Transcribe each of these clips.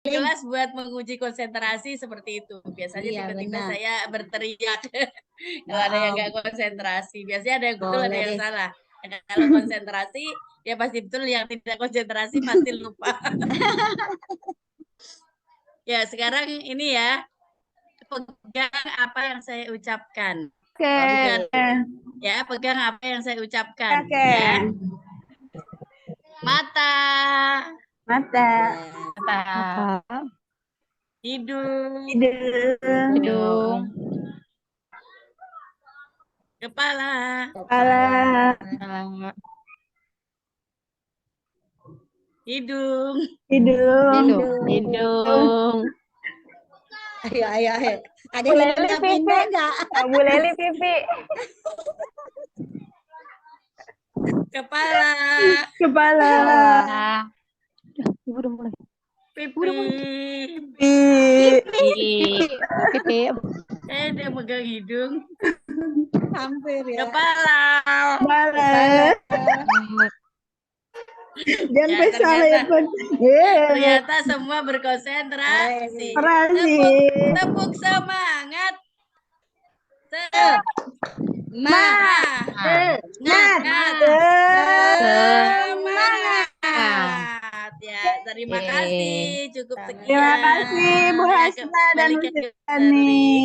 kelas buat menguji konsentrasi seperti itu. Biasanya Iya, tiba-tiba benar. saya berteriak kalau ada yang nggak konsentrasi. Biasanya ada yang betul, ada Boleh yang deh. salah. Kalau konsentrasi, ya pasti betul. Yang tidak konsentrasi pasti lupa. Ya, sekarang ini ya, pegang apa yang saya ucapkan. Oke. Ingat, ya, pegang apa yang saya ucapkan. Oke. Ya. Mata, Mata. hidung, Hidung. kepala, Kepala. hidung, Hidung. Ayo. Ada Bu yang Leli pindah-pindah pipi. nggak? Bu Leli pipi. kepala, Kepala. Ibu udah mulai. pipi. Pipi. Saya udah megang hidung, Hampir ya. kepala. Kepala. Jangan Ya, salah ya, Pun. ternyata semua berkonsentrasi. Konsentrasi. Tepuk semangat. Semangat. Ya, terima kasih. Cukup sekian. Terima kasih Bu Hasna dan Bu Sitani.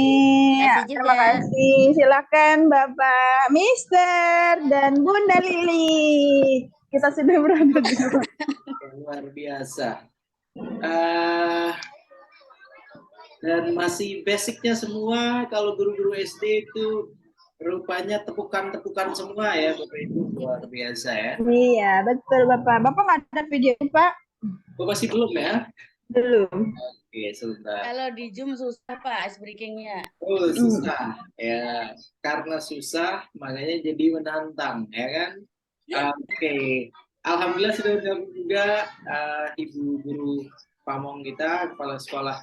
Terima kasih. Silakan Bapak Mister dan Bunda Lili. Kita sudah berada di luar. Luar biasa. Dan masih basicnya semua. Kalau guru-guru SD itu rupanya tepukan-tepukan semua ya Bapak Ibu. Luar biasa ya. Iya, betul Bapak. Bapak nggak ada video Pak? Oh, masih belum ya? Belum. Oke, sebentar. Kalau di Zoom susah Pak ice breaking-nya. Oh, susah. Ya, karena susah makanya jadi menantang, ya kan? Oke. Alhamdulillah sudah bergabung juga Ibu Guru Pamong kita, Kepala Sekolah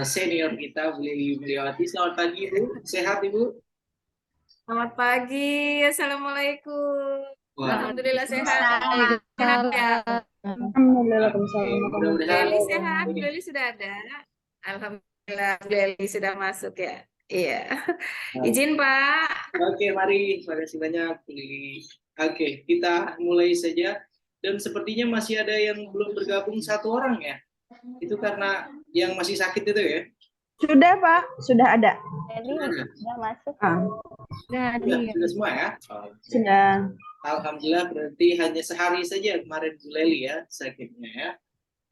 Senior kita, Bu Lili Mulyawati. Selamat pagi Ibu. Sehat Ibu? Selamat pagi, Assalamualaikum. Wah. Alhamdulillah sehat. Sehat ya. Alhamdulillah. Mudah-mudahan Leli sehat, Leli sudah ada. Alhamdulillah, Leli sudah masuk ya. Iya. Izin Pak. Oke, mari. Terima kasih banyak, Bu Lili. Oke, kita mulai saja. Dan sepertinya masih ada yang belum bergabung satu orang ya. Itu karena yang masih sakit itu ya? Sudah Pak, sudah ada. Sudah masuk. Sudah semua ya? Sudah. Alhamdulillah berarti hanya sehari saja kemarin Bu Leli ya sakitnya ya.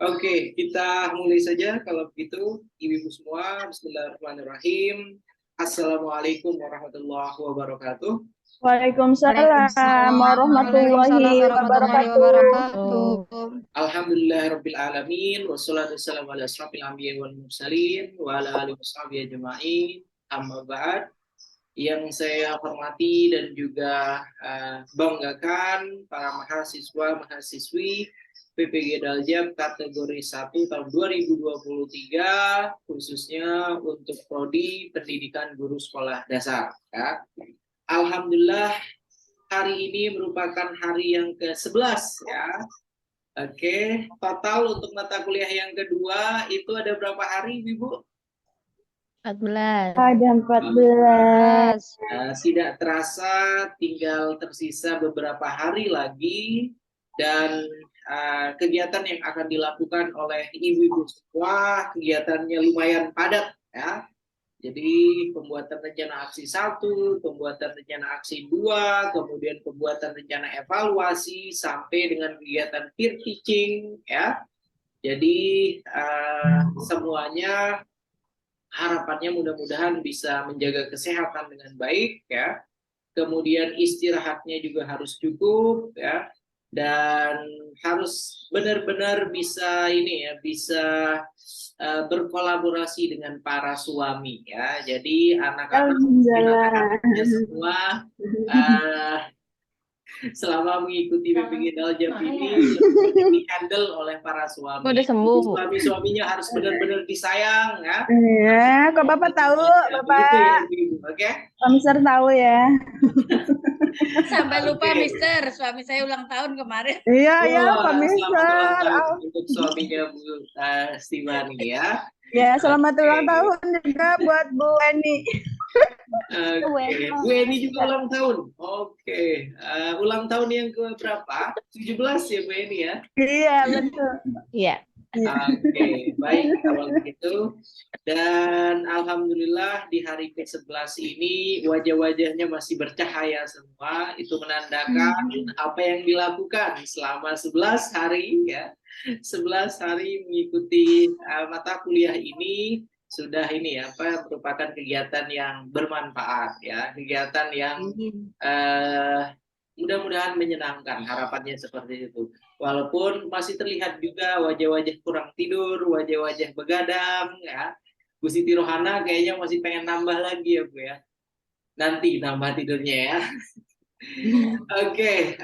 Oke, kita mulai saja kalau begitu ibu-ibu semua. Bismillahirrahmanirrahim. Assalamualaikum warahmatullahi wabarakatuh. Waalaikumsalam warahmatullahi wabarakatuh. Alhamdulillahirabbil alamin wassalatu wassalamu ala asyrofil anbiya'i wal mursalin wa ala alihi washabihi ajma'in. Amma ba'd. Yang saya hormati dan juga banggakan para mahasiswa-mahasiswi PPG Daljab kategori 1 tahun 2023 khususnya untuk prodi Pendidikan Guru Sekolah Dasar ya. Alhamdulillah hari ini merupakan hari yang ke-11 ya. Oke, total untuk mata kuliah yang kedua itu ada berapa hari Ibu? 14. Ada 14. Tidak terasa tinggal tersisa beberapa hari lagi dan kegiatan yang akan dilakukan oleh ibu-ibu semua kegiatannya lumayan padat ya. Jadi pembuatan rencana aksi 1, pembuatan rencana aksi 2, kemudian pembuatan rencana evaluasi sampai dengan kegiatan peer teaching ya. Jadi semuanya harapannya mudah-mudahan bisa menjaga kesehatan dengan baik ya. Kemudian istirahatnya juga harus cukup ya. Dan harus benar-benar bisa bisa berkolaborasi dengan para suami ya. Jadi anak-anak semua selama mengikuti bimbingan Daljam ini lebih di-handle oleh para suami. Udah sembuh. Suami-suaminya harus benar-benar disayang ya. Iya, kok Bapak tahu, Begitu Bapak. ya, Ibu. Oke? Pak Mister tahu ya. Sampai lupa, Oke. Mister. Suami saya ulang tahun kemarin. Iya, ya, Wah, Pak selamat Mister. ulang tahun Oh, untuk suaminya Bu Stivani ya. ya, selamat Oke. ulang tahun juga buat Bu Eni. Oke, Bu Eni juga ulang tahun. Oke, ulang tahun yang ke berapa? 17 ya Bu Eni ya? Iya, betul. Iya. Oke, baik kalau begitu. Dan alhamdulillah di hari ke-11 ini wajah-wajahnya masih bercahaya semua. Itu menandakan apa yang dilakukan selama 11 hari ya. 11 hari mengikuti mata kuliah ini sudah ini ya, merupakan kegiatan yang bermanfaat ya, kegiatan yang mudah-mudahan menyenangkan, harapannya seperti itu. Walaupun masih terlihat juga wajah-wajah kurang tidur, wajah-wajah begadang ya. Bu Siti Rohana kayaknya masih pengen nambah lagi ya Bu ya. Nanti nambah tidurnya ya. Oke,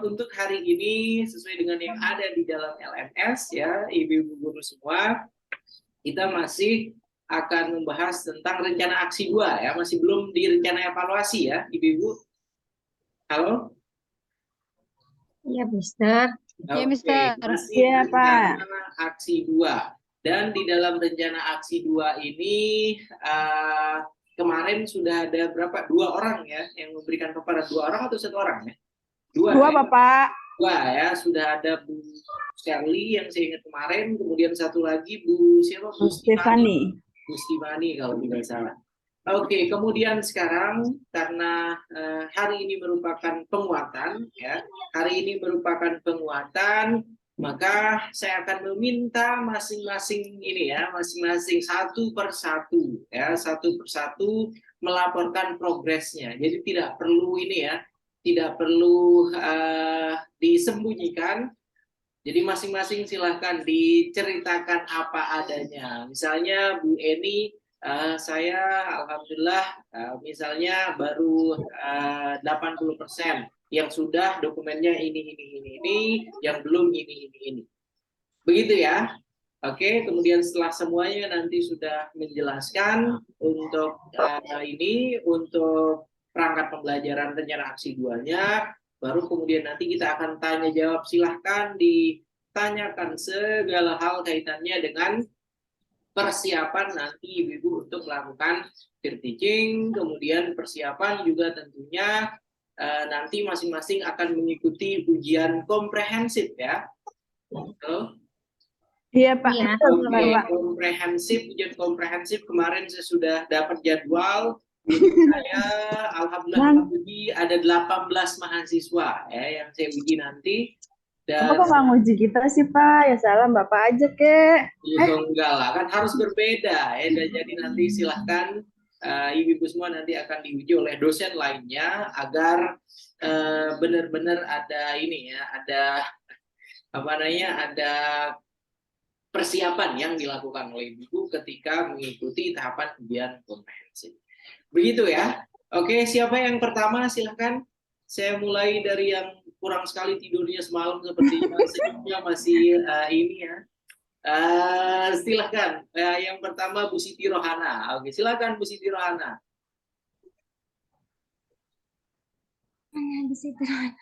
untuk hari ini sesuai dengan yang ada di dalam LMS ya, ibu-ibu guru semua, kita masih akan membahas tentang rencana aksi 2 ya, masih belum di rencana evaluasi ya, ibu-ibu. Halo? Iya, Mister. Iya, Oke, Mister. masih Iya, Pak. rencana aksi 2. Dan di dalam rencana aksi 2 ini kemarin sudah ada berapa? 2 orang ya yang memberikan paparan. 2 orang atau 1 orang ya? 2 Dua, ya? Bapak. 2 ya, sudah ada Bu Shirley yang saya ingat kemarin, kemudian satu lagi Bu siapa? Bu Stefani. Bu Stivani kalau tidak salah. Oke, kemudian sekarang karena hari ini merupakan penguatan ya, hari ini merupakan penguatan, maka saya akan meminta masing-masing ini ya, masing-masing satu persatu ya, satu persatu melaporkan progresnya. Jadi tidak perlu ini ya, tidak perlu disembunyikan. Jadi masing-masing silahkan diceritakan apa adanya. Misalnya Bu Eni, saya alhamdulillah misalnya baru 80% yang sudah dokumennya ini, yang belum ini. Begitu ya. Oke, kemudian setelah semuanya nanti sudah menjelaskan untuk untuk perangkat pembelajaran rencana aksi 2-nya, baru kemudian nanti kita akan tanya jawab. Silahkan ditanyakan segala hal kaitannya dengan persiapan nanti ibu-ibu untuk melakukan peer teaching, kemudian persiapan juga tentunya nanti masing-masing akan mengikuti ujian komprehensif ya. Iya, Pak. Iya. Betul, Oke, Bapak. ujian komprehensif kemarin saya sudah dapat jadwal. Saya alhamdulillah uji ada 18 mahasiswa ya yang saya uji nanti. Dan Bapak kok nggak nguji kita sih, Pak? Ya salam Bapak aja, kek. enggak lah, kan harus berbeda ya. Dan jadi nanti silahkan ibu-ibu semua nanti akan diuji oleh dosen lainnya agar benar-benar ada ini ya, ada ada persiapan yang dilakukan oleh ibu ketika mengikuti tahapan ujian komprehensif. Begitu ya. Oke, siapa yang pertama? Silahkan. Saya mulai dari yang kurang sekali tidurnya semalam sepertinya, senyumnya masih ini ya. Silahkan. Yang pertama Bu Siti Rohana. Oke, silahkan Bu Siti Rohana. Bu Siti Rohana.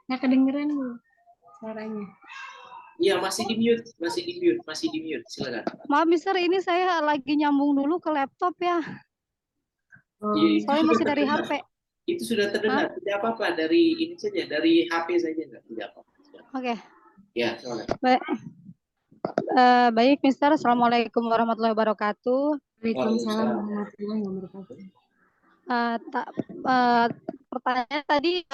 Nggak kedengeran, Bu, suaranya. Iya, masih di mute. Silakan. Maaf, Mister, ini saya lagi nyambung dulu ke laptop ya. Soalnya masih dari HP. Itu sudah terdengar. Tidak apa-apa, dari ini saja, dari HP saja, tidak apa-apa. Oke. Ya, silakan. Baik, Mister. Assalamualaikum warahmatullahi wabarakatuh. Waalaikumsalam warahmatullahi wabarakatuh. Pertanyaan tadi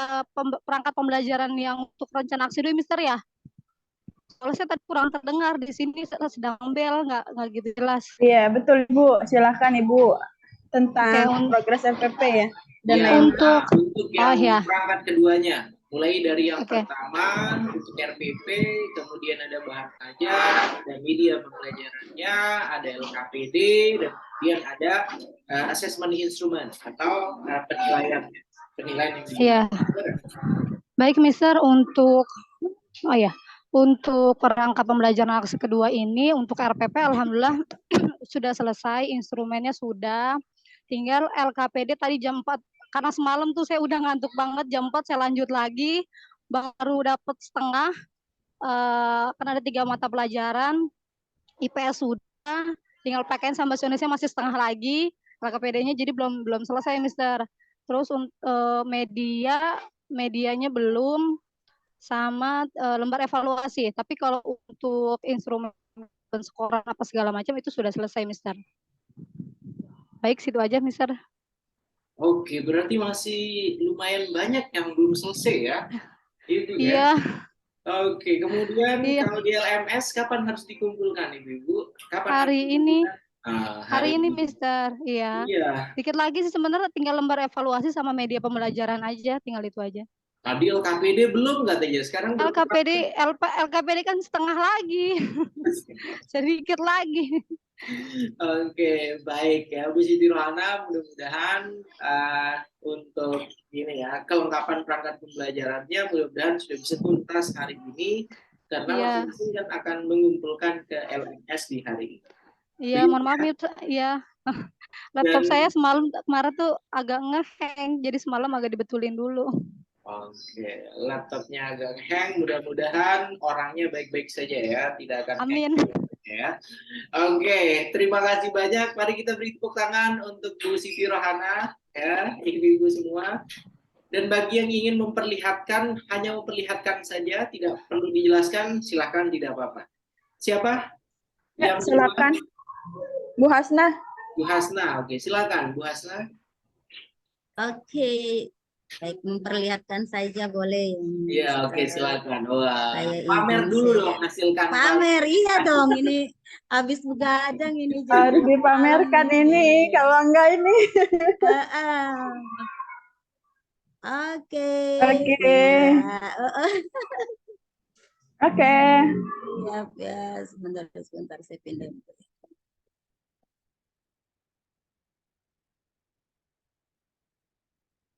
perangkat pembelajaran yang untuk rencana aksi 2, Mister ya? Kalau saya tadi kurang terdengar di sini sedang bel, nggak gitu jelas. Iya, betul, Ibu. Silahkan, Ibu. Tentang progres FPP ya. Dan ya, untuk yang perangkat keduanya, mulai dari yang pertama untuk RPP, kemudian ada bahan ajar, ada media pembelajarannya, ada LKPD, dan kemudian ada assessment instrument atau penilaian. penilaian yang Iya. Baik, Mister, untuk perangkat pembelajaran aksi kedua ini untuk RPP alhamdulillah sudah selesai, instrumennya sudah. Tinggal LKPD tadi jam 4 karena semalam tuh saya udah ngantuk banget, jam 4 saya lanjut lagi baru dapat setengah karena ada 3 mata pelajaran. IPS sudah, tinggal PKN sama bahasa Indonesia masih setengah lagi. LKPD-nya jadi belum selesai, Mister. Terus medianya belum, sama lembar evaluasi. Tapi kalau untuk instrumen skor apa segala macam itu sudah selesai, Mister. Baik, situ aja, Mister. Oke, berarti masih lumayan banyak yang belum selesai ya? Itu kan? Iya. Oke, kemudian Iya. kalau di LMS kapan harus dikumpulkan Ibu? Kapan Hari ini. hari ini, Mister. Iya. Iya. Dikit lagi sih sebenarnya, tinggal lembar evaluasi sama media pembelajaran aja, tinggal itu aja. Tadi LKPD belum katanya, sekarang LKPD kan setengah lagi. Sedikit lagi. Oke, baik ya Bu Siti Rohana, mudah-mudahan untuk ini ya kelengkapan perangkat pembelajarannya mudah-mudahan sudah bisa tuntas hari ini karena masing-masing kan akan mengumpulkan ke LMS di hari ini. Iya, mohon maaf ya. Laptop saya kemarin tuh agak nge-hang, jadi semalam agak dibetulin dulu. Oke, laptopnya agak hang, mudah-mudahan orangnya baik-baik saja ya, tidak akan amin. Ya. Oke, terima kasih banyak. Mari kita beri tepuk tangan untuk Bu Siti Rohana ya, ibu-ibu semua. Dan bagi yang ingin memperlihatkan, hanya memperlihatkan saja, tidak perlu dijelaskan, silakan, tidak apa-apa. Siapa? Ya, silakan. Bu Hasna. Bu Hasna, oke, silakan Bu Hasna. Oke. Baik, memperlihatkan saja boleh. Iya, oke, silakan. Wah, pamer dulu dong hasil kantor. Pamer, iya dong. Ini habis begadang ini. Harus dipamerkan ini, kalau enggak ini. Oke. Oke. Siap ya, sebentar saya pindah.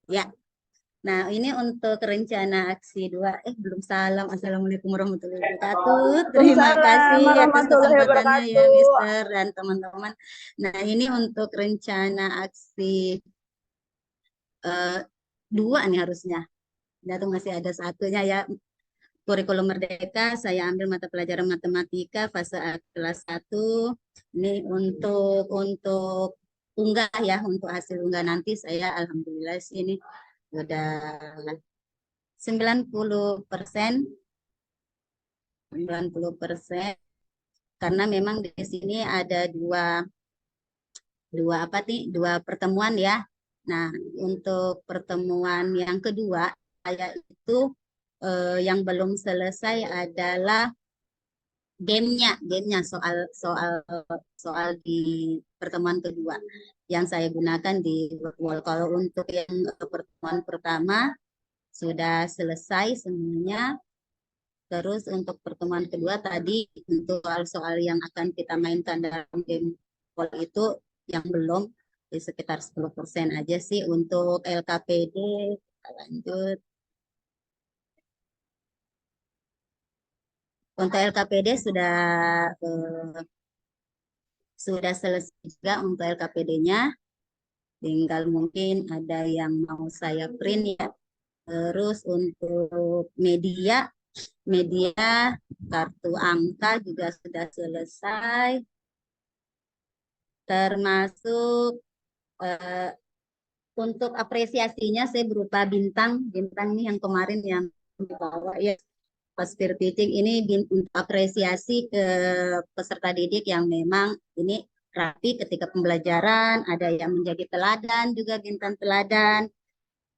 Ya. Nah, ini untuk rencana aksi 2. Belum salam. Assalamualaikum warahmatullahi wabarakatuh. Terima kasih atas kesempatannya ya, Mister dan teman-teman. Nah, ini untuk rencana aksi 2 nih harusnya. Nah, tuh masih ada satunya ya. Kurikulum Merdeka, saya ambil mata pelajaran matematika fase kelas 1. Ini untuk unggah ya, untuk hasil unggah nanti saya alhamdulillah sini udah 90%. Karena memang di sini ada dua pertemuan ya. Nah, untuk pertemuan yang kedua saya itu yang belum selesai adalah gamenya soal di pertemuan kedua yang saya gunakan di virtual. Kalau untuk yang pertemuan pertama sudah selesai semuanya. Terus untuk pertemuan kedua tadi untuk soal yang akan kita mainkan dalam game itu yang belum sekitar 10% aja sih. Untuk LKPD kita lanjut. Untuk LKPD sudah selesai juga untuk LKPD-nya. Tinggal mungkin ada yang mau saya print ya. Terus untuk media kartu angka juga sudah selesai. Termasuk untuk apresiasinya saya berupa bintang nih yang kemarin yang dibawa ya. Pas titik ini untuk apresiasi ke peserta didik yang memang ini rapi ketika pembelajaran, ada yang menjadi teladan juga bintang teladan,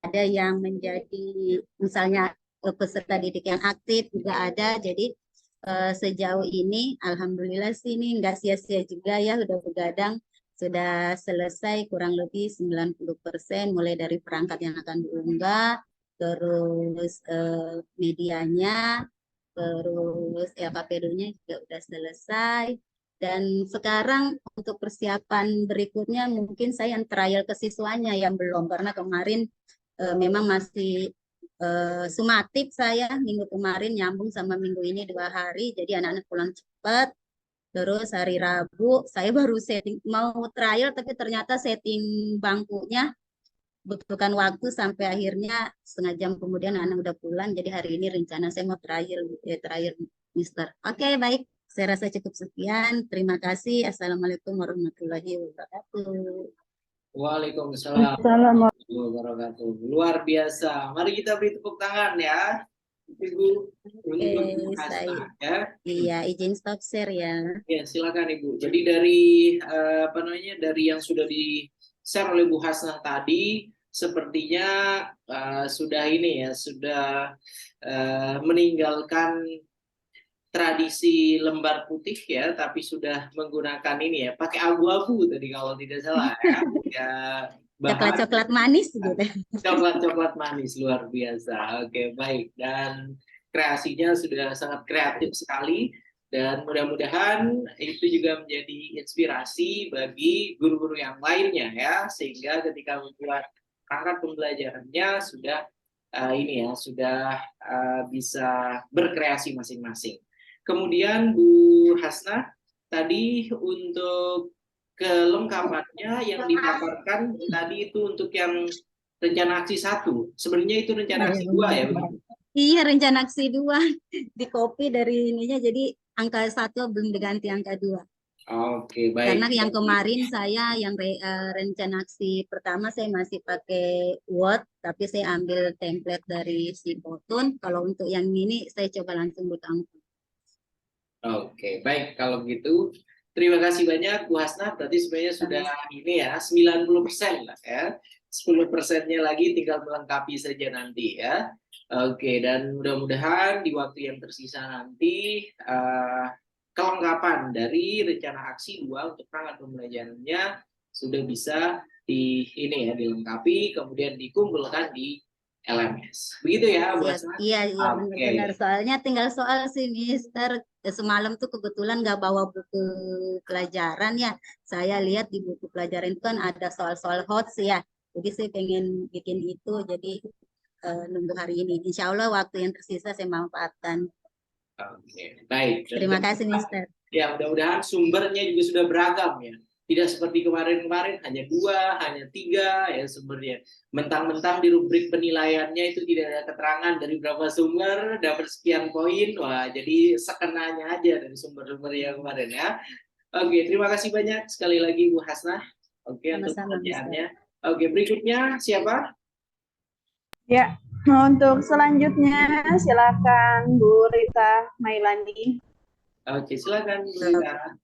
ada yang menjadi misalnya peserta didik yang aktif juga ada. Jadi sejauh ini alhamdulillah sih ini nggak sia-sia juga ya, udah begadang, sudah selesai kurang lebih 90% mulai dari perangkat yang akan diunggah, terus medianya, terus LKPD-nya juga udah selesai. Dan sekarang untuk persiapan berikutnya mungkin saya yang trial ke siswanya yang belum, karena kemarin memang masih sumatif saya minggu kemarin nyambung sama minggu ini 2 hari, jadi anak-anak pulang cepat. Terus hari Rabu saya baru setting mau trial, tapi ternyata setting bangkunya butuhkan waktu sampai akhirnya setengah jam kemudian anak udah pulang. Jadi hari ini rencana saya mau trial Mister. Oke, baik. Saya rasa cukup sekian. Terima kasih. Assalamualaikum warahmatullahi wabarakatuh. Waalaikumsalam Assalamualaikum. warahmatullahi wabarakatuh. Luar biasa. Mari kita beri tepuk tangan ya, Ibu, untuk Ibu Hasna ya. Iya, izin stop share ya. Ya, silakan Ibu. Jadi dari dari yang sudah di-share oleh Bu Hasna tadi, sepertinya sudah ini ya, sudah meninggalkan tradisi lembar putih ya, tapi sudah menggunakan ini ya, pakai abu-abu tadi kalau tidak salah ya. Ya, Coklat-coklat manis gitu. Coklat-coklat manis, luar biasa. Oke, baik. Dan kreasinya sudah sangat kreatif sekali. Dan mudah-mudahan itu juga menjadi inspirasi bagi guru-guru yang lainnya ya. Sehingga ketika membuat perangkat pembelajarannya sudah sudah bisa berkreasi masing-masing. Kemudian Bu Hasna, tadi untuk kelengkapannya yang dipaparkan tadi itu untuk yang rencana aksi 1. Sebenarnya itu rencana aksi 2 ya, begitu? Iya, rencana aksi 2 di copy dari ininya, jadi angka 1 belum diganti angka 2. Oke, baik. Karena yang kemarin saya yang rencana aksi pertama saya masih pakai Word, tapi saya ambil template dari si Botun. Kalau untuk yang ini saya coba langsung buka angka. Oke, baik. Kalau begitu, terima kasih banyak Bu Hasna. Berarti sebenarnya sudah ini ya, 90% lah ya. 10%-nya lagi tinggal melengkapi saja nanti ya. Oke, dan mudah-mudahan di waktu yang tersisa nanti kelengkapan dari rencana aksi 2 untuk perangkat pembelajarannya sudah bisa dilengkapi, kemudian dikumpulkan di LMS. Begitu ya, Bu Hasna? Iya, benar-benar. Soalnya tinggal soal sih, Mister. Semalam tuh kebetulan nggak bawa buku pelajaran ya. Saya lihat di buku pelajaran itu kan ada soal-soal HOTS ya. Jadi saya pengen bikin itu, jadi nunggu hari ini. Insya Allah waktu yang tersisa saya manfaatkan. Oke, baik. Terima kasih, Mister. Ya, mudah-mudahan sumbernya juga sudah beragam ya. Tidak seperti kemarin-kemarin hanya 2, hanya 3 ya sumbernya. Mentang-mentang di rubrik penilaiannya itu tidak ada keterangan dari berapa sumber, dapat sekian poin. Wah, jadi sekenanya aja dari sumber-sumber yang kemarin ya. Oke, terima kasih banyak sekali lagi Bu Hasna. Oke, untuk pertanyaannya. Oke, berikutnya siapa? Ya, untuk selanjutnya silakan Bu Rita Mailani. Oke, silakan Bu Rita.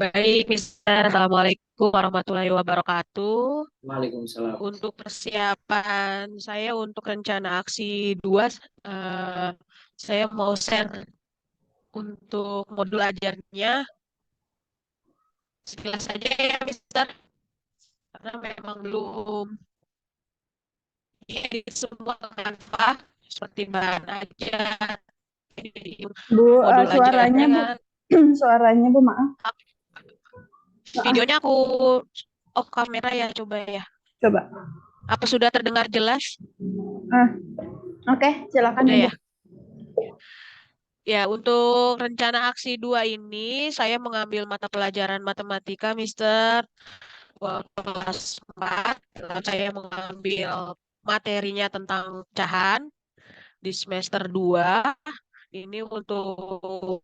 Baik, Mister. Assalamualaikum warahmatullahi wabarakatuh. Waalaikumsalam. Untuk persiapan saya untuk rencana aksi 2, saya mau share untuk modul ajarnya. Sekilas saja ya, Mister. Karena memang belum edit semua Canva, seperti bahan ajar. Bu, suaranya Bu, suaranya Bu, maaf. Videonya aku off kamera ya, coba ya. Coba. Apa sudah terdengar jelas? Oke, silakan Udah ya. Ya, untuk rencana aksi 2 ini saya mengambil mata pelajaran matematika, Mister. Kelas 4, lalu saya mengambil materinya tentang pecahan di semester 2. Ini untuk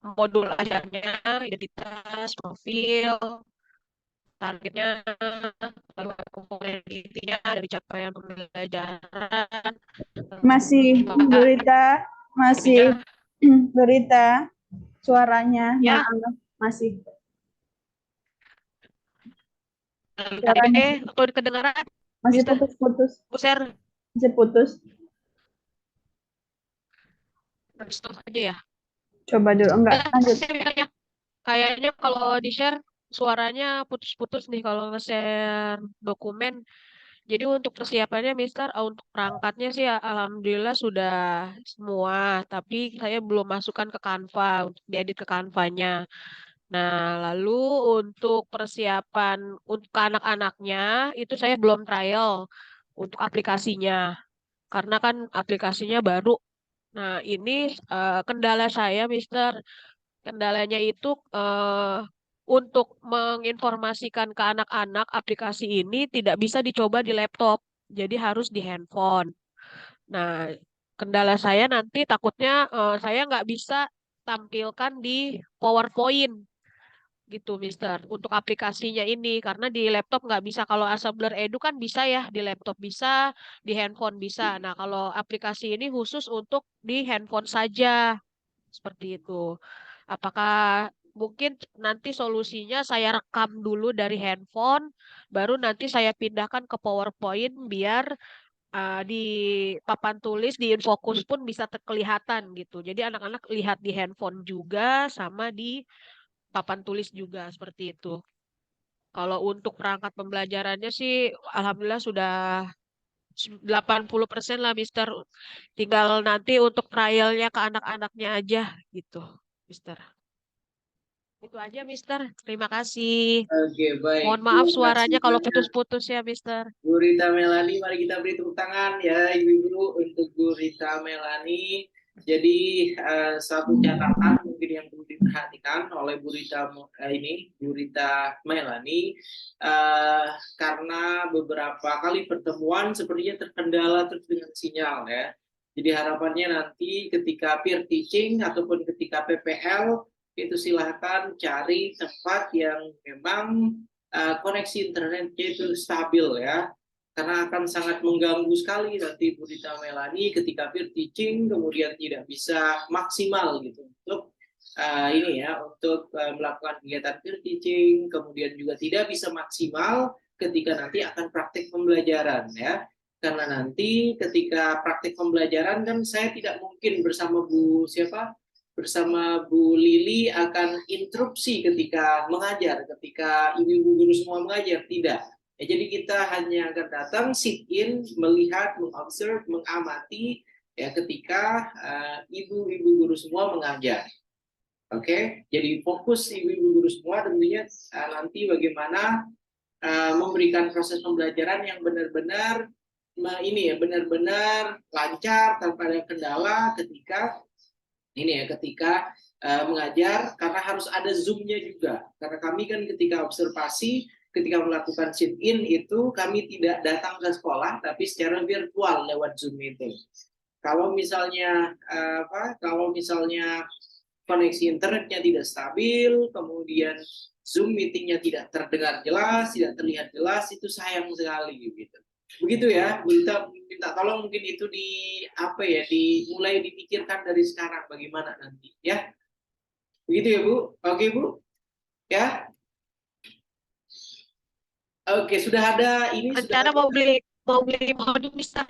modul ajarnya, identitas, profil, targetnya, lalu komponen intinya dari capaian pembelajaran. Masih berita, berita suaranya ya. Masih. Atau kedengaran? Masih putus-putus. Share. Masih putus. Stop aja ya. Coba dulu, enggak, lanjut. Kayaknya kalau di-share suaranya putus-putus nih kalau nge-share dokumen. Jadi untuk persiapannya, Mister, untuk perangkatnya sih alhamdulillah sudah semua. Tapi saya belum masukkan ke Canva, untuk diedit ke Canva-nya. Nah, lalu untuk persiapan untuk anak-anaknya itu saya belum trial untuk aplikasinya karena kan aplikasinya baru. Nah, ini kendala saya, Mister. Kendalanya itu untuk menginformasikan ke anak-anak aplikasi ini tidak bisa dicoba di laptop, jadi harus di handphone. Nah, kendala saya nanti takutnya saya nggak bisa tampilkan di PowerPoint gitu, Mister. Untuk aplikasinya ini karena di laptop nggak bisa. Kalau Assembler Edu kan bisa ya, di laptop bisa, di handphone bisa. Nah, kalau aplikasi ini khusus untuk di handphone saja, seperti itu. Apakah mungkin nanti solusinya saya rekam dulu dari handphone, baru nanti saya pindahkan ke PowerPoint biar di papan tulis di InFocus pun bisa kelihatan gitu. Jadi anak-anak lihat di handphone juga sama di papan tulis juga seperti itu. Kalau untuk perangkat pembelajarannya sih alhamdulillah sudah 80% lah, Mister. Tinggal nanti untuk trialnya ke anak-anaknya aja gitu, Mister. Itu aja, Mister. Terima kasih. Oke, baik. Mohon maaf Terima kasih suaranya kalau banyak. putus-putus ya, Mister. Bu Rita Melani, mari kita beri tepuk tangan ya Ibu-Ibu untuk Bu Rita Melani. Jadi satu catatan mungkin yang perlu diperhatikan oleh Bu Rita Bu Rita Melani karena beberapa kali pertemuan sepertinya terkendala terus dengan sinyal ya. Jadi harapannya nanti ketika peer teaching ataupun ketika PPL itu silahkan cari tempat yang memang koneksi internetnya itu stabil ya, karena akan sangat mengganggu sekali nanti Bu Rita Melani ketika peer teaching kemudian tidak bisa maksimal gitu untuk ini ya untuk melakukan kegiatan peer teaching, kemudian juga tidak bisa maksimal ketika nanti akan praktik pembelajaran ya, karena nanti ketika praktik pembelajaran kan saya tidak mungkin bersama Bu Lili akan interupsi ketika mengajar, ketika ibu-ibu guru semua mengajar, tidak. Ya, jadi kita hanya akan datang, sit in, melihat, mengobserve, mengamati ya ketika ibu-ibu guru semua mengajar. Oke, jadi fokus ibu-ibu guru semua tentunya nanti bagaimana memberikan proses pembelajaran yang benar-benar ini ya benar-benar lancar tanpa ada kendala ketika mengajar, karena harus ada zoom-nya juga. Karena kami kan ketika observasi, ketika melakukan sit-in itu kami tidak datang ke sekolah, tapi secara virtual lewat Zoom meeting. Kalau misalnya koneksi internetnya tidak stabil, kemudian Zoom meetingnya tidak terdengar jelas, tidak terlihat jelas, itu sayang sekali gitu. Begitu ya, minta tolong mungkin itu dimulai dipikirkan dari sekarang bagaimana nanti ya. Begitu ya Bu? Oke Bu? Ya? Oke, sudah ada ini Rencana mau beli modem, Mister.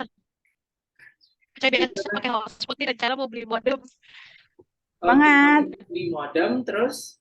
Saya biasa pakai hotspot, rencana mau beli modem. Semangat. Beli modem terus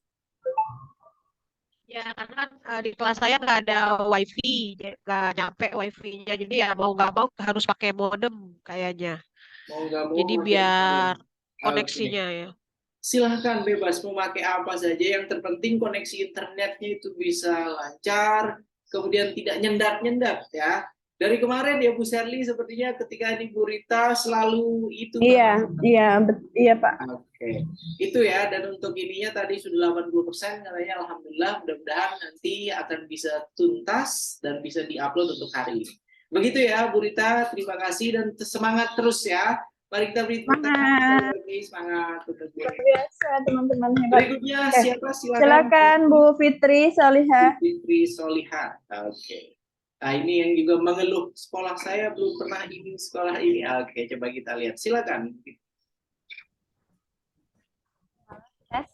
Ya, karena kan di kelas saya nggak ada wifi, nggak nyampe wifi-nya, jadi ya mau nggak mau harus pakai modem kayaknya. mau nggak mau Jadi pakai biar modem. koneksinya ya. Silahkan bebas memakai apa saja, yang terpenting koneksi internetnya itu bisa lancar, kemudian tidak nyendat-nyendat ya. Dari kemarin ya Bu Sherly sepertinya ketika di Bu Rita selalu itu. Iya Pak. Oke, itu ya. Dan untuk ininya tadi sudah 80% katanya, alhamdulillah, mudah-mudahan nanti akan bisa tuntas dan bisa diupload untuk hari ini. Begitu ya Bu Rita, terima kasih dan semangat terus ya. Mari kita beri tepuk tangan lagi, semangat untuk Bu Luar Rita. biasa teman-teman hebat. Berikutnya siapa? Silakan Bu Fitri Solihah. Fitri Solihah. Oke. Nah, ini yang juga mengeluh, sekolah saya belum pernah ini, sekolah ini. Oke, coba kita lihat. Silakan. Tes.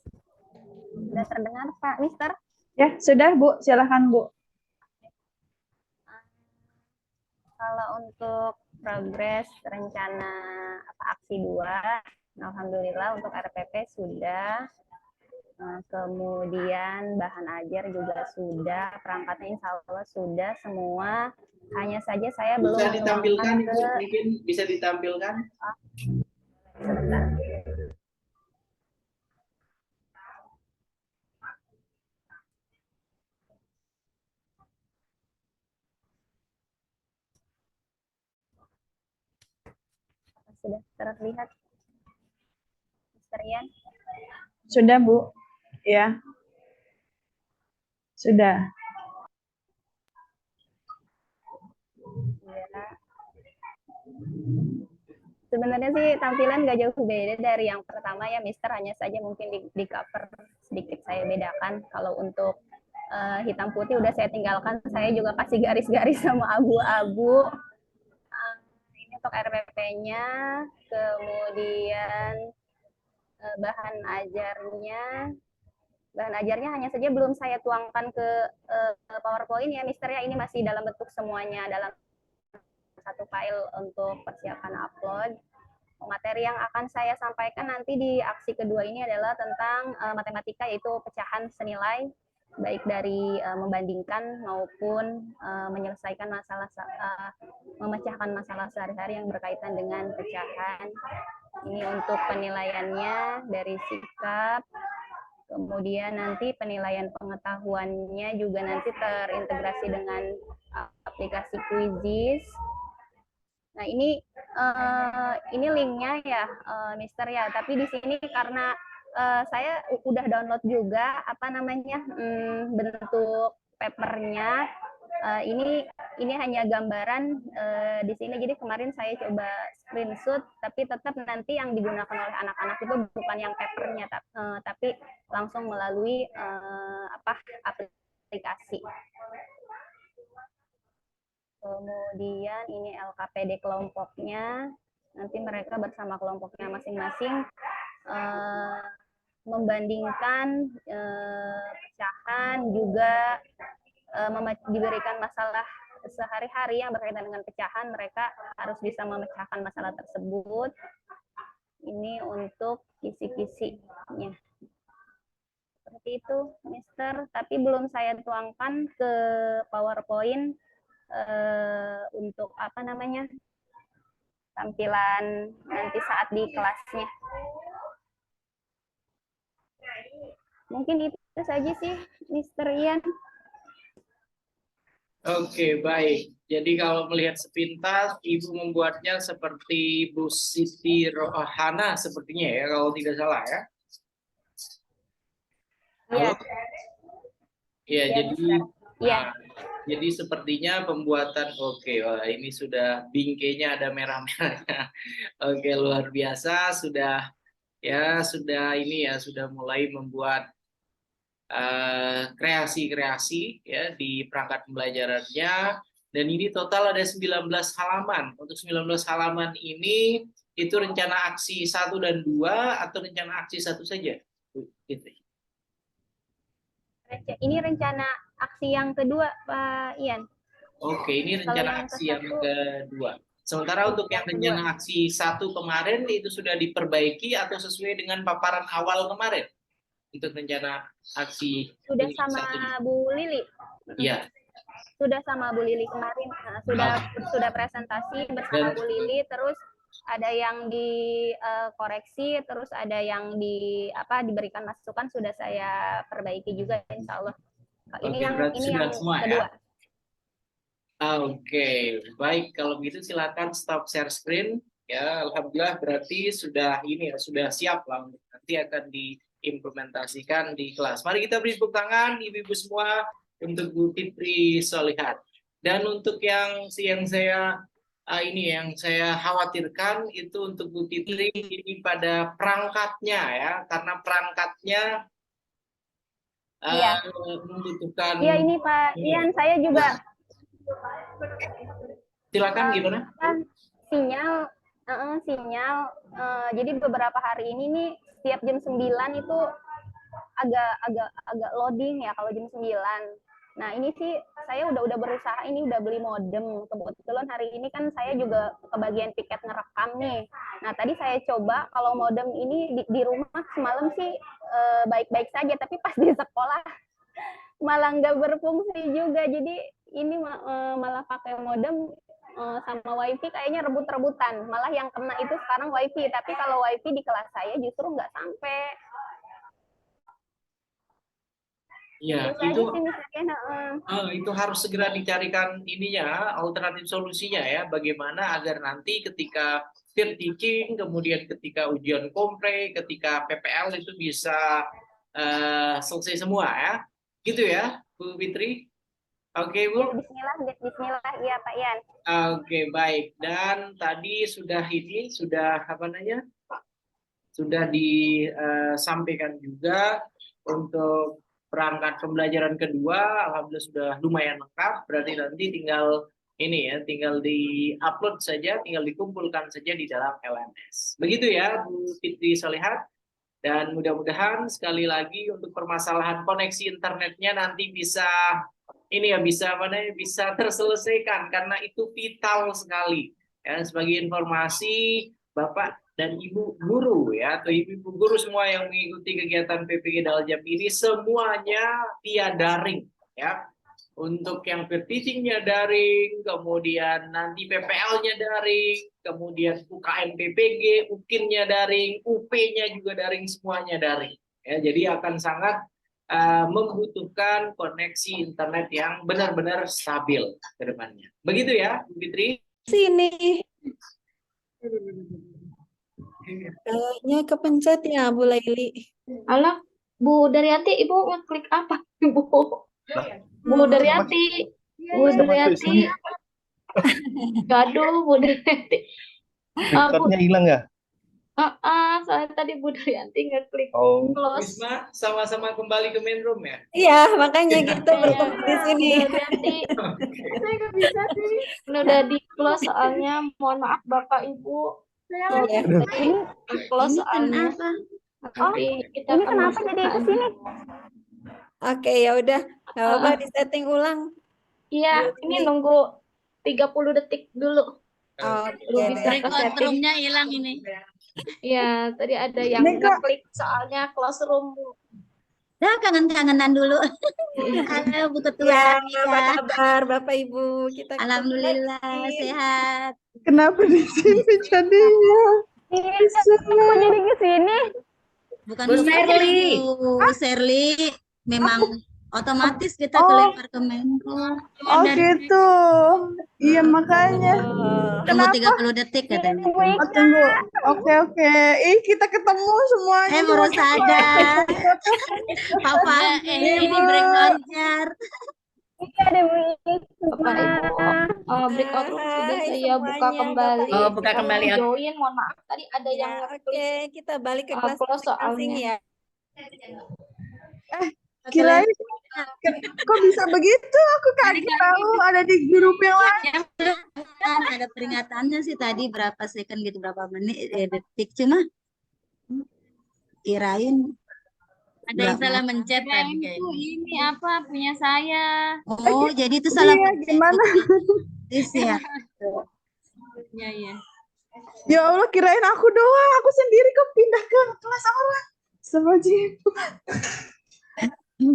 Sudah terdengar Pak Mister? Ya, sudah Bu, silakan Bu. Kalau untuk progres rencana aksi 2, alhamdulillah untuk RPP sudah. Kemudian bahan ajar juga sudah, perangkatnya insya Allah sudah semua. Hanya saja saya belum Bisa ditampilkan menuangkan itu, mungkin bisa ditampilkan. Sebentar. sudah terlihat, Mister Ian? Sudah, Bu. Ya. Sudah. Ya. Sebenarnya sih tampilan nggak jauh beda dari yang pertama ya, Mister. Hanya saja mungkin di cover sedikit saya bedakan. Kalau untuk hitam putih udah saya tinggalkan, saya juga kasih garis-garis sama abu-abu. Ini untuk RPP-nya, kemudian bahan ajarnya. Bahan ajarnya hanya saja belum saya tuangkan ke PowerPoint ya, Mister ya. Ini masih dalam bentuk semuanya dalam satu file untuk persiapan upload. Materi yang akan saya sampaikan nanti di aksi kedua ini adalah tentang matematika, yaitu pecahan senilai, baik dari membandingkan maupun menyelesaikan masalah, memecahkan masalah sehari-hari yang berkaitan dengan pecahan. Ini untuk penilaiannya dari sikap, kemudian nanti penilaian pengetahuannya juga nanti terintegrasi dengan aplikasi Quizzes. Nah, ini linknya ya, Mister ya. Tapi di sini karena saya udah download juga bentuk papernya. Ini hanya gambaran di sini. Jadi kemarin saya coba screenshot, tapi tetap nanti yang digunakan oleh anak-anak itu bukan yang papernya, tapi langsung melalui aplikasi. Kemudian ini LKPD kelompoknya, nanti mereka bersama kelompoknya masing-masing membandingkan pecahan, juga diberikan masalah sehari-hari yang berkaitan dengan pecahan, mereka harus bisa memecahkan masalah tersebut. Ini untuk kisi-kisinya. Seperti itu, Mister. Tapi belum saya tuangkan ke PowerPoint untuk tampilan nanti saat di kelasnya. Mungkin itu saja sih, Mister Ian. Oke, baik. Jadi kalau melihat sepintas, Ibu membuatnya seperti Bu Siti Rohana sepertinya ya, kalau tidak salah ya. Iya. Iya, Iya. Jadi sepertinya pembuatan wah, ini sudah bingkainya ada merah-merahnya. Oke, luar biasa, sudah mulai membuat kreasi-kreasi ya di perangkat pembelajarannya, dan ini total ada 19 halaman. Untuk 19 halaman ini itu rencana aksi 1 dan 2 atau rencana aksi 1 saja? Gitu. Ini rencana aksi yang kedua, Pak Ian. Oke, ini rencana aksi yang kedua. Sementara untuk yang rencana aksi 1 kemarin itu sudah diperbaiki atau sesuai dengan paparan awal kemarin? Untuk rencana aksi sudah sama Bu Lili. Iya. Sudah sama Bu Lili kemarin. Sudah presentasi bersama Bu Lili, terus ada yang dikoreksi, terus ada yang diberikan masukan, sudah saya perbaiki juga, insya Allah. Ini yang semua, kedua. Ya? Oke, baik, kalau begitu silakan stop share screen ya. Alhamdulillah berarti sudah siap lah, nanti akan diimplementasikan di kelas. Mari kita beri tepuk tangan ibu-ibu semua untuk Bu Fitri Solihat. Dan untuk yang saya khawatirkan itu untuk Bu Fitri ini pada perangkatnya ya, karena perangkatnya membutuhkan. Iya, ini Pak Ian, saya juga. Silakan gimana? Sinyal. Jadi beberapa hari ini nih setiap jam 9 itu agak loading ya kalau jam 9. Nah, ini sih saya udah berusaha, ini udah beli modem. Kebetulan hari ini kan saya juga kebagian piket ngerekam nih. Nah, tadi saya coba kalau modem ini di rumah semalam sih baik-baik saja, tapi pas di sekolah malah nggak berfungsi juga. Jadi ini malah pakai modem sama wifi kayaknya rebut-rebutan. Malah yang kena itu sekarang wifi, tapi kalau wifi di kelas saya justru nggak sampai. Ya, Bisa aja itu sih misalnya. itu harus segera dicarikan ininya, alternatif solusinya ya, bagaimana agar nanti ketika peer teaching, kemudian ketika ujian kompre, ketika PPL itu bisa selesai semua ya. Gitu ya, Bu Fitri? Oke, Ya, Bu. bismillah, bismillah. Iya, Pak Yan. Oke, baik. Dan tadi sudah apa namanya? Sudah disampaikan juga untuk perangkat pembelajaran kedua, alhamdulillah sudah lumayan lengkap. Berarti nanti tinggal ini ya, tinggal di-upload saja, tinggal dikumpulkan saja di dalam LMS. Begitu ya, Bu Fitri Solihat. Dan mudah-mudahan sekali lagi untuk permasalahan koneksi internetnya nanti bisa ini ya bisa bisa terselesaikan karena itu vital sekali. Ya, sebagai informasi Bapak dan Ibu guru ya atau Ibu guru semua yang mengikuti kegiatan PPG Daljam ini semuanya via daring ya. Untuk yang peer teaching-nya daring, kemudian nanti PPL-nya daring, kemudian UKM PPG, UKIN-nya daring, UP-nya juga daring, semuanya daring. Ya, jadi akan sangat membutuhkan koneksi internet yang benar-benar stabil ke depannya. Begitu ya, Bu Fitri? Sini. Kayaknya kepencet ya, Bu Laili. Alah, Bu Daryati, Ibu ngeklik apa, Bu? Bu Daryati, Bu Daryati. Gaduh, Bu Daryati. Recordnya hilang ya? Soalnya tadi Bu Daryati ngeklik Oh. close. Wisma, sama-sama kembali ke main room ya? Iya, makanya kita bertemu di sini. Bu Daryati. Saya nggak bisa sih. Ini udah di close soalnya. Mohon maaf Bapak Ibu. Boleh. Di close Ini soalnya. kenapa? Nanti kita Ini akan kenapa masuk jadi ke ke sini? Oke, ya udah. Nggak apa-apa, disetting ulang. Iya, ini nunggu 30 detik dulu. Belum Oke. bisa ke setting. Roomnya hilang ini. Iya, tadi ada yang Ini kok- ngeklik soalnya close room. Dah kangen-kangenan dulu. Halo Bu Ketua. Ya, Mika. apa kabar Bapak Ibu? Kita ketemu Alhamdulillah lagi. sehat. Kenapa di sini jadinya? Iya, kok jadi ke sini? Bukan Bu Sherly. Bu Sherly. Memang otomatis kita kelempar ke Menko. Oh gitu. Iya makanya. Tunggu Kenapa? 30 detik katanya. Oh, tunggu. Oke. Kita ketemu semuanya. Baru sadar. Papa, ini break lancar. Iya, ada Bu Bapak Ibu, breakout room sudah Hai saya buka semuanya, kembali. Bapak Oh, buka kembali. Mau join, mohon maaf tadi ada yang Ya, ngeklik. oke, kita balik ke kelas Close masing-masing soalnya. ya. Kirain kok bisa begitu? Aku kaget tahu ada di grup yang lain. Kan ada peringatannya sih tadi berapa second gitu, berapa menit, detik. Cuma kirain Ada yang salah mencet tadi kayaknya. Ini apa punya saya? oh jadi itu salah Iya, pencet. gimana? Otomatis ya. Iya. Ya Allah, kirain aku doang. Aku sendiri kok pindah ke kelas orang. Sama Ibu.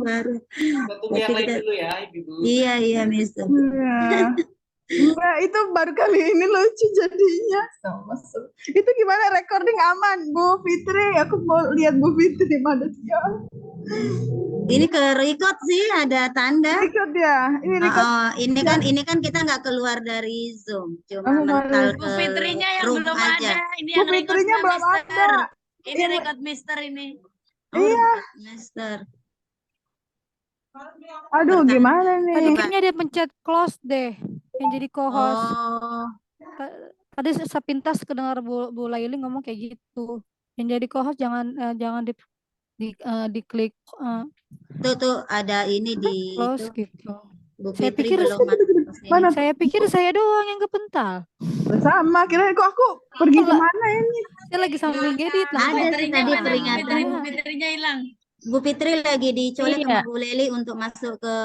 Baru. Kita tunggu yang lain dulu ya, Ibu. Iya, Mister. Iya. Enggak, itu baru kali ini lucu jadinya. Itu gimana recording aman, Bu Fitri? Aku mau lihat Bu Fitri mana dia. Ini ke record sih ada tanda. Record ya. Ini record. Oh, ini kan kita nggak keluar dari Zoom, cuma Oh, mental Bu ke Fitrinya yang room belum aja. ada. Ini Bu yang record Fitrinya belum Mister. ada. Ini record Mister ini. Oh, Iya. Mister. Aduh, gimana Tadi nih? kayaknya dia pencet close deh, yang jadi co-host. Oh, Tadi sepintas kedengar Bu Laili ngomong kayak gitu. Yang jadi co-host jangan diklik Tuh ada ini di close itu. gitu. Bu Saya Fitri pikir belum masuk ke sini. Mana? Saya pikir saya doang yang kepental. Sama, kira kok aku pergi kemana ini? Saya lagi sambil ngedit lah. Ada sih tadi mana? peringatan. Bu Fitrinya hilang. Bu Fitri lagi dicolek Iya. sama Bu Leli untuk masuk ke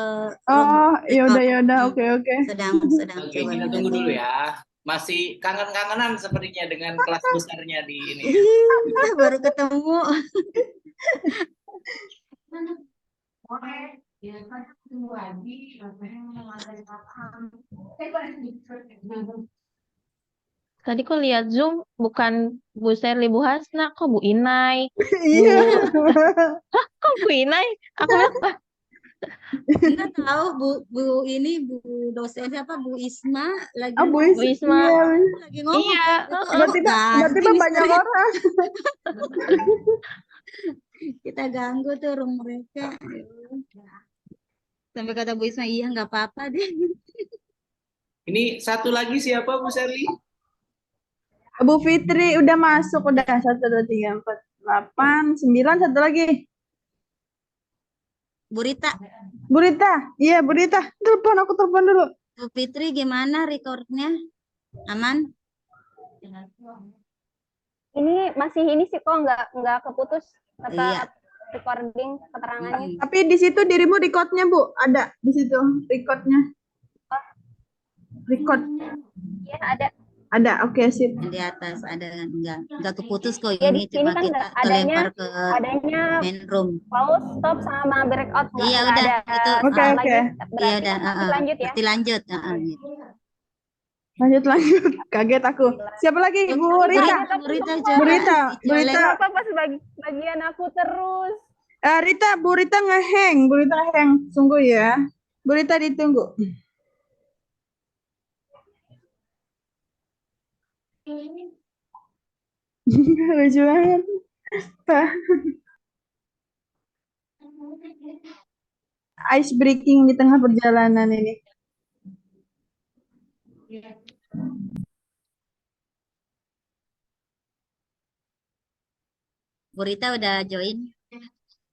Oh, room yaudah, record. oke. Sedang Oke, coba kita tunggu dulu ya. Masih kangen-kangenan sepertinya dengan kelas besarnya di ini. Iya, baru ketemu. Tadi kok lihat Zoom bukan Bu Sherly, Bu Hasna, kok Bu Inai. Iya. Kok Bu Inai? Aku bilang, "Wah, Enggak tahu Bu ini Bu dosen siapa Bu Isma lagi Oh, Bu Bu Isma. Iya. lagi ngomong. Iya, Berarti Ganti banyak misternya. orang. Kita ganggu tuh room mereka. Sampai kata Bu Isma, iya nggak apa-apa deh. Ini satu lagi siapa Bu Sherly? Bu Fitri udah masuk, udah 1, 2, 3, 4, 8, 9, satu lagi. Bu Rita, Bu Rita, iya Bu Rita, aku telepon dulu. Bu Fitri gimana recordnya? Aman? Ini masih ini sih kok nggak keputus Iya. tetap recording keterangannya. Tapi di situ dirimu recordnya Bu, ada di situ recordnya. Record. Iya ada. Ada, oke sip. Di atas ada enggak keputus kok Ya, ini di sini cuma kan kita adanya kelempar ke adanya main room. pause, stop sama breakout. Iya nggak udah ada itu. Oke, lagi. oke. Iya Berarti udah. lanjut ya. Berarti lanjut. Gitu. Lanjut. Kaget aku. Siapa lagi? Bu Rita. Bu Rita Bu Rita. Bu Rita. Kenapa pas bagian aku terus? Rita, Bu Rita ngeheng. Bu Rita ngeheng. Sungguh ya. Bu Rita ditunggu. Lucu banget. Ice breaking di tengah perjalanan ini. Bu Rita udah join?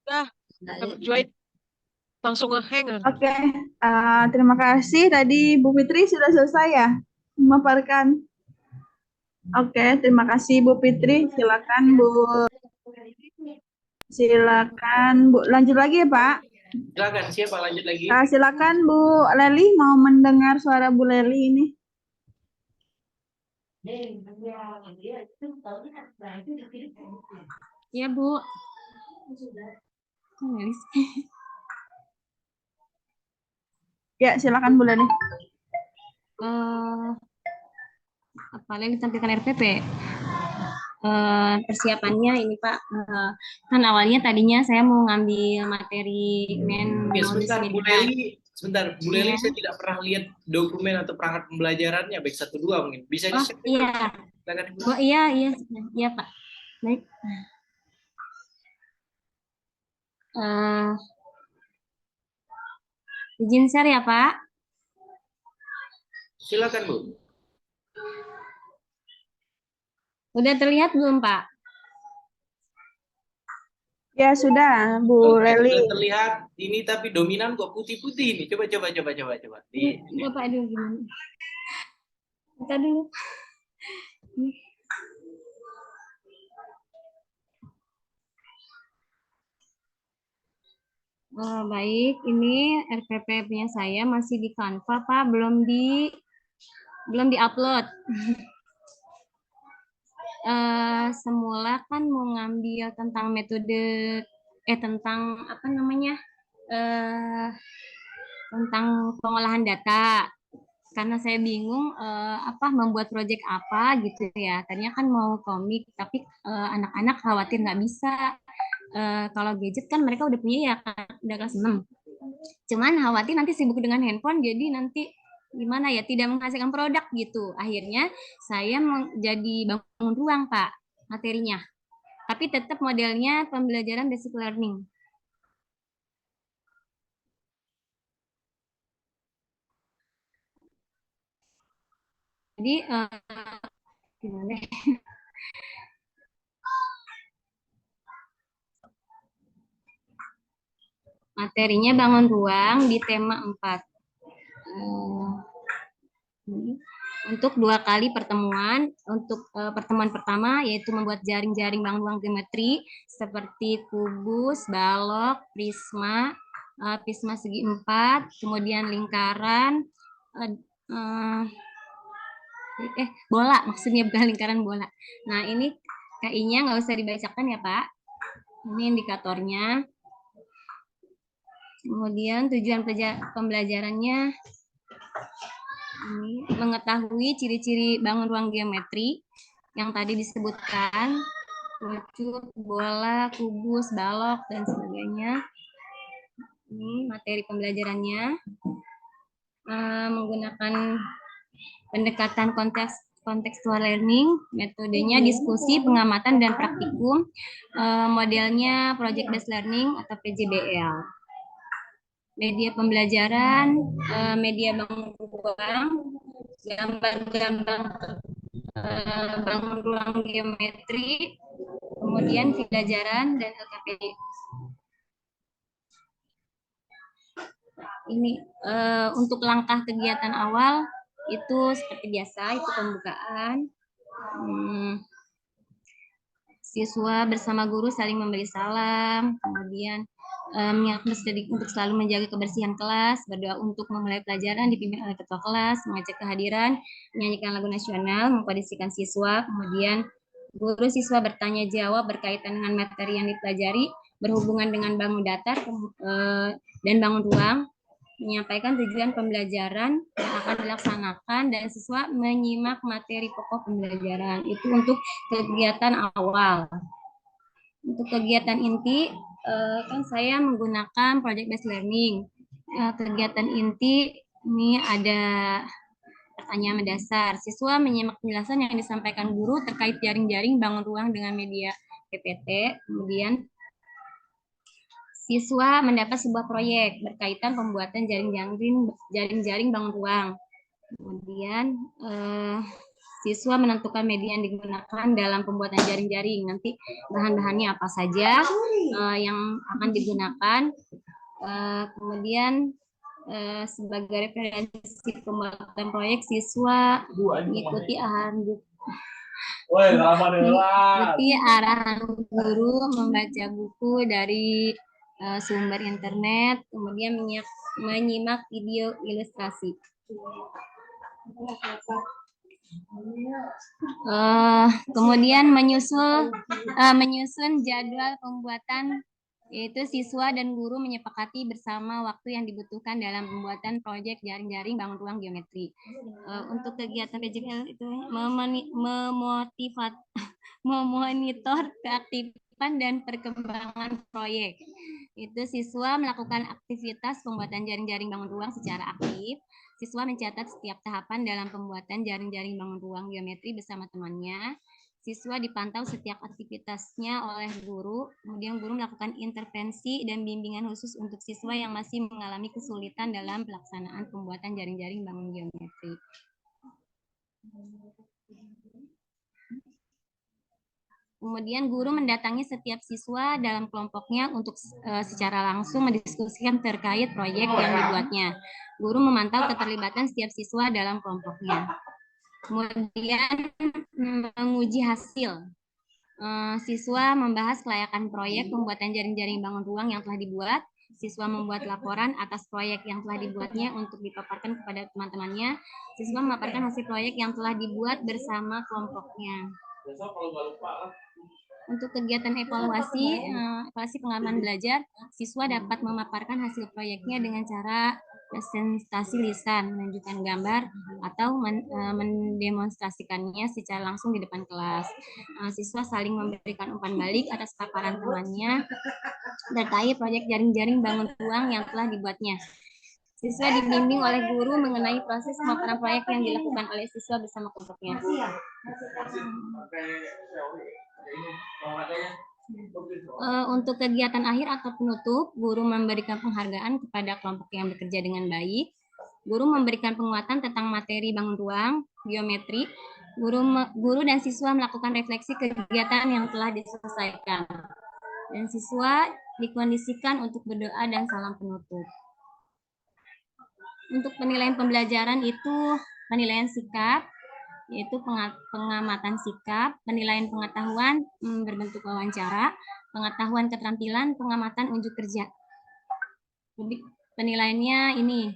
Udah join. Langsung ngehang. Oke, terima kasih. Tadi Bu Fitri sudah selesai ya memaparkan. Oke, terima kasih Bu Fitri. Silakan Bu. Silakan Bu. Lanjut lagi ya Pak. Silakan, siapa lanjut lagi? Silakan Bu Leli, mau mendengar suara Bu Leli ini. Ya Bu. Ya, silakan Bu Leli. Apa yang ditampilkan RPP? Persiapannya ini Pak, kan awalnya tadinya saya mau ngambil materi Oke, sebentar Bu Leli, Bu Leli Iya. saya tidak pernah lihat dokumen atau perangkat pembelajarannya, baik 1, 2 mungkin. Bisa Oh di-share? iya, Silakan, Bu. oh iya Pak. Baik. Izin share ya Pak. Silakan Bu. Udah terlihat belum Pak? Ya sudah, Bu Leli. Sudah terlihat ini tapi dominan kok putih-putih ini. Coba. Bapak aduh gimana? Kita dulu. Baik, ini RPP punya saya masih di Canva Pak, belum di-upload. Semula kan mau ngambil tentang metode tentang apa namanya tentang pengolahan data karena saya bingung membuat proyek apa gitu ya. Tadinya kan mau komik tapi anak-anak khawatir nggak bisa. Kalau gadget kan mereka udah punya ya kan, udah kelas 6. Cuman khawatir nanti sibuk dengan handphone jadi nanti gimana ya tidak menghasilkan produk gitu. Akhirnya saya jadi bangun ruang Pak materinya. Tapi tetap modelnya pembelajaran basic learning. Jadi gimana? Materinya bangun ruang di tema 4. Untuk 2 kali pertemuan. Untuk pertemuan pertama yaitu membuat jaring-jaring bangun ruang geometri seperti kubus, balok, prisma, prisma segi 4, kemudian lingkaran, bola, maksudnya bukan lingkaran bola. Nah ini KI-nya nggak usah dibacakan ya Pak. Ini indikatornya. Kemudian tujuan pembelajarannya ini mengetahui ciri-ciri bangun ruang geometri yang tadi disebutkan, kerucut, bola, kubus, balok, dan sebagainya. Ini materi pembelajarannya menggunakan pendekatan contextual learning, metodenya diskusi, pengamatan, dan praktikum, modelnya project based learning atau PJBL. Media pembelajaran, media bangun ruang, gambar-gambar bangun ruang geometri, kemudian pembelajaran dan LKPD. Ini untuk langkah kegiatan awal itu seperti biasa, itu pembukaan. Siswa bersama guru saling memberi salam, kemudian mengingatkan untuk selalu menjaga kebersihan kelas, berdoa untuk memulai pelajaran, dipimpin oleh ketua kelas, mengecek kehadiran, menyanyikan lagu nasional, mengkondisikan siswa, kemudian guru siswa bertanya jawab berkaitan dengan materi yang dipelajari, berhubungan dengan bangun datar dan bangun ruang, menyampaikan tujuan pembelajaran yang akan dilaksanakan, dan siswa menyimak materi pokok pembelajaran. Itu untuk kegiatan awal. Untuk kegiatan inti, kan saya menggunakan project based learning. Kegiatan inti ini ada pertanyaan mendasar. Siswa menyimak penjelasan yang disampaikan guru terkait jaring-jaring bangun ruang dengan media PPT. Kemudian siswa mendapat sebuah proyek berkaitan pembuatan jaring-jaring bangun ruang. Kemudian siswa menentukan media yang digunakan dalam pembuatan jaring-jaring. Nanti bahan-bahannya apa saja yang akan digunakan. Kemudian sebagai referensi pembuatan proyek, siswa mengikuti arahan guru, membaca buku dari sumber internet, kemudian menyimak video ilustrasi. Kemudian menyusun jadwal pembuatan, yaitu siswa dan guru menyepakati bersama waktu yang dibutuhkan dalam pembuatan proyek jaring-jaring bangun ruang geometri. Untuk kegiatan PJBL itu memonitor keaktifan dan perkembangan proyek. Itu siswa melakukan aktivitas pembuatan jaring-jaring bangun ruang secara aktif. Siswa mencatat setiap tahapan dalam pembuatan jaring-jaring bangun ruang geometri bersama temannya. Siswa dipantau setiap aktivitasnya oleh guru. Kemudian guru melakukan intervensi dan bimbingan khusus untuk siswa yang masih mengalami kesulitan dalam pelaksanaan pembuatan jaring-jaring bangun geometri. Kemudian guru mendatangi setiap siswa dalam kelompoknya untuk secara langsung mendiskusikan terkait proyek yang dibuatnya. Guru memantau keterlibatan setiap siswa dalam kelompoknya. Kemudian menguji hasil. Siswa membahas kelayakan proyek pembuatan jaring-jaring bangun ruang yang telah dibuat. Siswa membuat laporan atas proyek yang telah dibuatnya untuk dipaparkan kepada teman-temannya. Siswa memaparkan hasil proyek yang telah dibuat bersama kelompoknya. Untuk kegiatan evaluasi pengalaman belajar, siswa dapat memaparkan hasil proyeknya dengan cara presentasi lisan, menunjukkan gambar, atau mendemonstrasikannya secara langsung di depan kelas. Siswa saling memberikan umpan balik atas paparan temannya terkait proyek jaring-jaring bangun ruang yang telah dibuatnya. Siswa dibimbing oleh guru mengenai proses pemaparan proyek yang dilakukan oleh siswa bersama kelompoknya. Untuk kegiatan akhir atau penutup, guru memberikan penghargaan kepada kelompok yang bekerja dengan baik. Guru memberikan penguatan tentang materi bangun ruang, geometri. Guru dan siswa melakukan refleksi kegiatan yang telah diselesaikan. Dan siswa dikondisikan untuk berdoa dan salam penutup. Untuk penilaian pembelajaran itu penilaian sikap, yaitu pengamatan sikap, penilaian pengetahuan berbentuk wawancara, pengetahuan keterampilan, pengamatan unjuk kerja. Jadi penilaiannya ini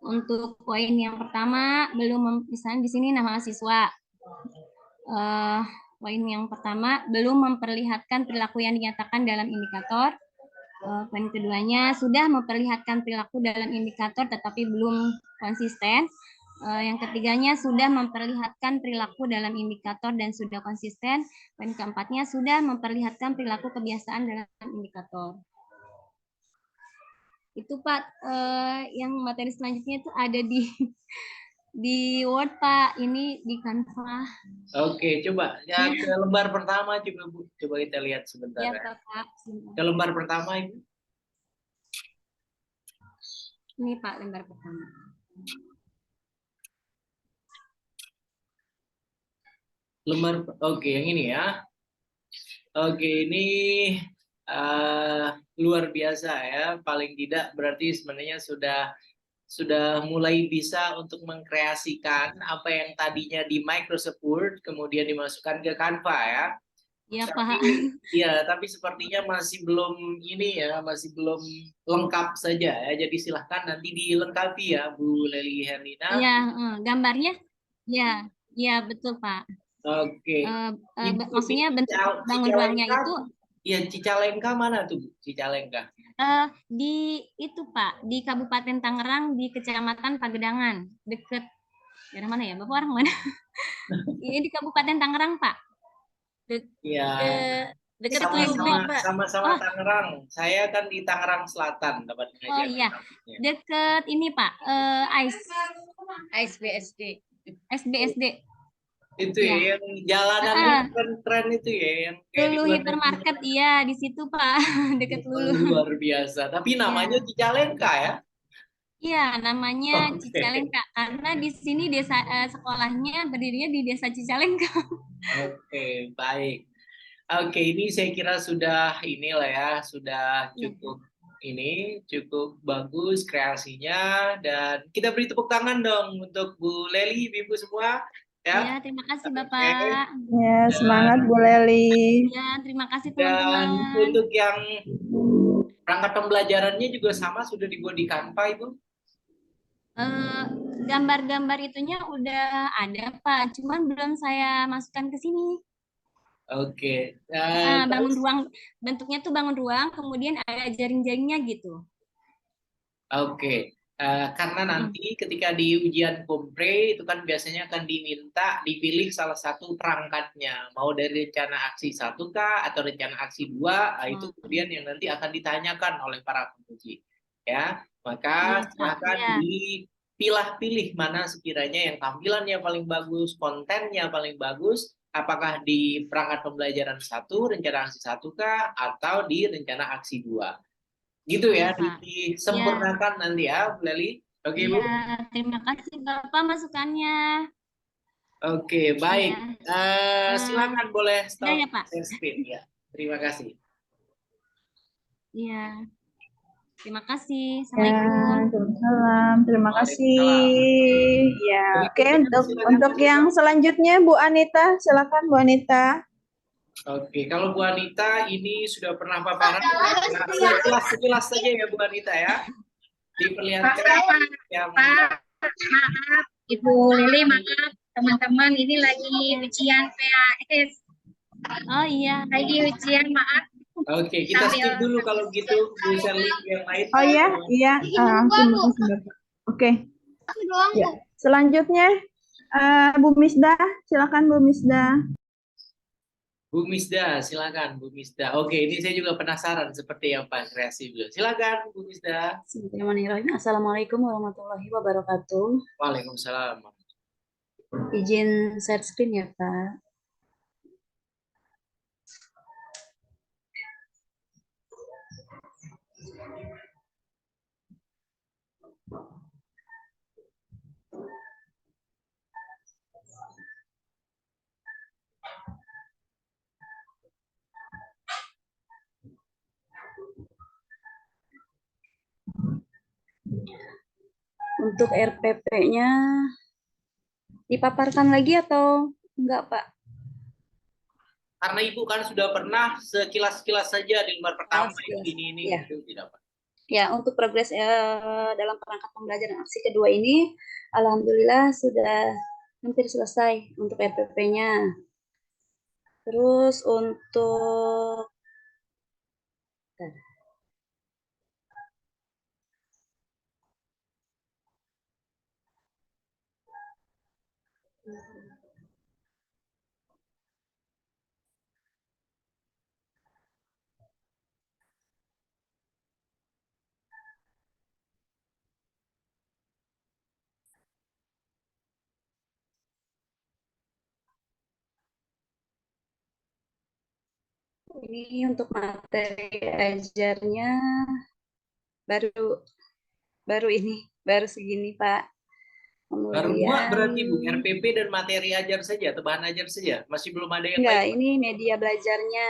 untuk poin yang pertama belum, misalnya di sini nama siswa. Poin yang pertama belum memperlihatkan perilaku yang dinyatakan dalam indikator. Poin keduanya sudah memperlihatkan perilaku dalam indikator tetapi belum konsisten. Yang ketiganya sudah memperlihatkan perilaku dalam indikator dan sudah konsisten. Poin keempatnya sudah memperlihatkan perilaku kebiasaan dalam indikator. Itu Pak, yang materi selanjutnya itu ada di di Word Pak, ini di Canva. Oke, coba ya ke lembar pertama coba Bu. Coba kita lihat sebentar Ya ya. Pak. Ke lembar pertama Ibu. Ini Pak lembar pertama. Lembar, oke yang ini ya. Oke, ini luar biasa ya. Paling tidak berarti sebenarnya sudah mulai bisa untuk mengkreasikan apa yang tadinya di Microsoft Word kemudian dimasukkan ke Canva ya. Iya Tapi Pak. ya, tapi sepertinya masih belum ini ya, masih belum lengkap saja ya. Jadi silahkan nanti dilengkapi ya Bu Leli Hernina. Iya, gambarnya, ya, ya betul Pak. Oke. Maksudnya bentuk bangun ruangnya itu ya Cicalengka mana tuh Bu? Cicalengka. Di itu Pak, di Kabupaten Tangerang di Kecamatan Pagedangan, deket daerah mana ya? Bapak orang mana? Ini di Kabupaten Tangerang Pak. Iya. Deket Sama-sama Tangerang. Saya kan di Tangerang Selatan dapat Oh iya, deket ini Pak, AIS BSD. SBSD. Itu ya, yang jalanan keren itu ya, yang kayak Lulu Hypermarket, iya di situ Pak, deket Lulu. Luar biasa. Tapi namanya Cicalengka ya? Iya, namanya Cicalengka karena di sini desa sekolahnya berdirinya di Desa Cicalengka. Oke, baik. Oke, ini saya kira sudah inilah ya, sudah cukup cukup bagus kreasinya, dan kita beri tepuk tangan dong untuk Bu Leli, Ibu semua. Ya, terima kasih Bapak. Ya, semangat Bu Leli. Ya, terima kasih Dan teman-teman. untuk yang perangkat pembelajarannya juga sama sudah dibuat di Canva Ibu? Gambar-gambar itunya udah ada Pak, cuman belum saya masukkan ke sini. Oke. Bangun ruang, bentuknya tuh bangun ruang, kemudian ada jaring-jaringnya gitu. Oke. Karena nanti ketika di ujian kompre itu kan biasanya akan diminta dipilih salah satu perangkatnya, mau dari rencana aksi 1 kah atau rencana aksi 2, itu kemudian yang nanti akan ditanyakan oleh para penguji. Ya, maka silakan dipilah-pilih mana sekiranya yang tampilannya paling bagus, kontennya paling bagus, apakah di perangkat pembelajaran 1, rencana aksi 1 kah, atau di rencana aksi 2. Gitu ya, disempurnakan nanti ya, Bu Leli. Oke, Bu. Ya, terima kasih Bapak masukannya. Oke, baik. Silakan boleh stop ya, Pak. screen ya. Terima kasih. Iya. Terima kasih. Assalamualaikum. Terima kasih. Ya, oke, untuk yang selanjutnya Bu Anita, silakan Bu Anita. Oke, kalau Bu Anita ini sudah pernah paparan, sekilas saja ya Bu Anita ya. Diperlihatkan. Maaf, Ibu Lili, maaf teman-teman, ini lagi ujian PAS. Oh iya. Lagi ujian, maaf. Oke, kita skip dulu kalau gitu, Bu Sherly yang lain. Oh iya, iya. Oke. Ya. Selanjutnya Bu Misda, silakan Bu Misda. Bu Misda, silakan Bu Misda. Oke, ini saya juga penasaran seperti yang Pak Kreasi bilang. Silakan Bu Misda. Bismillahirrahmanirrahim. Assalamualaikum warahmatullahi wabarakatuh. Waalaikumsalam. Izin share screen ya Pak. Untuk RPP-nya dipaparkan lagi atau enggak, Pak? Karena Ibu kan sudah pernah sekilas-kilas saja di lembar pertama ini ya. Itu tidak, Pak. Ya, untuk progres dalam perangkat pembelajaran aksi kedua ini, alhamdulillah sudah hampir selesai untuk RPP-nya. Terus untuk Ini untuk materi ajarnya baru segini Pak. Baru 2 Kemudian berarti Bu, RPP dan materi ajar saja atau bahan ajar saja? Masih belum ada yang enggak, lain? ini media belajarnya.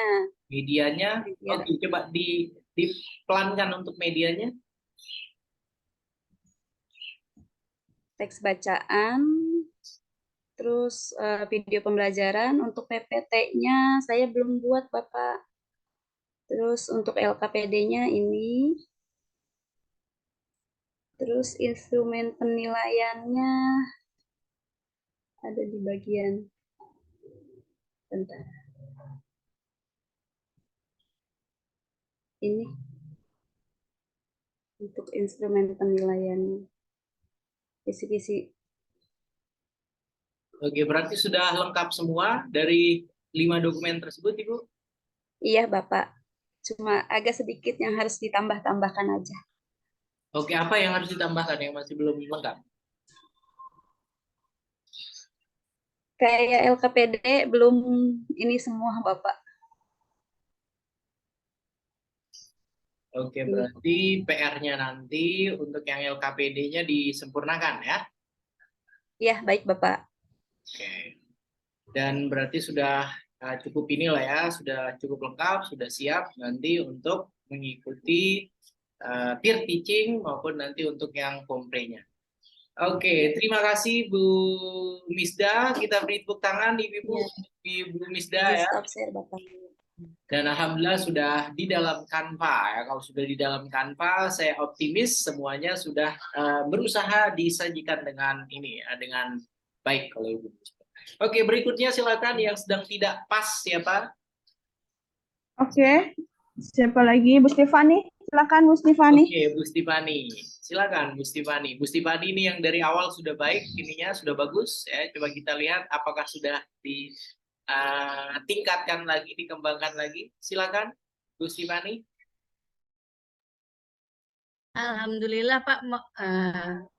Medianya, Media. oke, coba dipelankan untuk medianya. Teks bacaan, terus video pembelajaran. Untuk PPT-nya saya belum buat Bapak. Terus untuk LKPD-nya ini. Terus instrumen penilaiannya ada di bagian bentar. Ini untuk instrumen penilaian kisi-kisi. Oke, berarti sudah lengkap semua dari 5 dokumen tersebut, Ibu? Iya, Bapak. Cuma agak sedikit yang harus ditambah-tambahkan aja. Oke, apa yang harus ditambahkan yang masih belum lengkap? Kayak LKPD belum ini semua, Bapak. Oke, berarti PR-nya nanti untuk yang LKPD-nya disempurnakan ya? Iya, baik Bapak. Oke. Dan berarti sudah cukup inilah ya, sudah cukup lengkap, sudah siap nanti untuk mengikuti peer teaching maupun nanti untuk yang komprenya. Oke, terima kasih Bu Misda. Kita beri tepuk tangan Ibu Misda ya. Stop share Bapak. Dan alhamdulillah sudah di dalam Canva ya. Kalau sudah di dalam Canva, saya optimis semuanya sudah berusaha disajikan dengan ini ya, dengan baik kalau Ibu. Oke, berikutnya silakan yang sedang tidak pas siapa? Oke, siapa lagi? Bu Stefani, silakan Bu Stefani. Oke, Bu Stefani, silakan Bu Stefani. Bu Stefani ini yang dari awal sudah baik, ininya sudah bagus ya. Coba kita lihat apakah sudah tingkatkan lagi, dikembangkan lagi. Silakan Bu Stefani. Alhamdulillah Pak,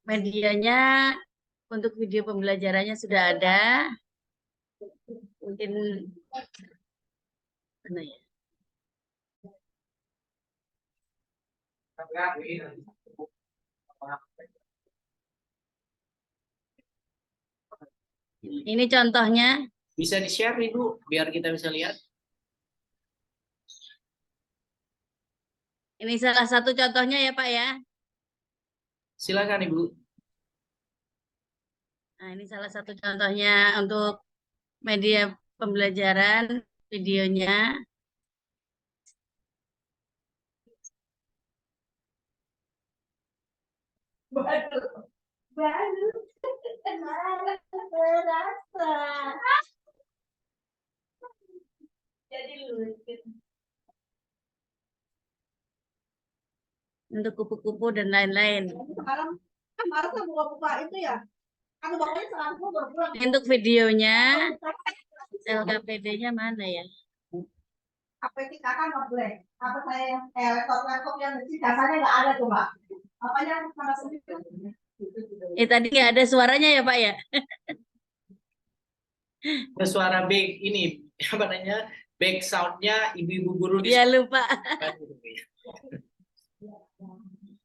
medianya untuk video pembelajarannya sudah ada. Mungkin mana ya? Ini contohnya. Bisa di-share Ibu biar kita bisa lihat. Ini salah satu contohnya ya Pak ya. Silakan Ibu. Nah, ini salah satu contohnya untuk media pembelajaran videonya. Untuk kupu-kupu dan lain-lain. Untuk videonya, LKPD-nya mana ya? Tadi nggak ada suaranya ya Pak ya? Ada suara back ini apa namanya? Back sound-nya ibu-ibu guru di Iya lupa.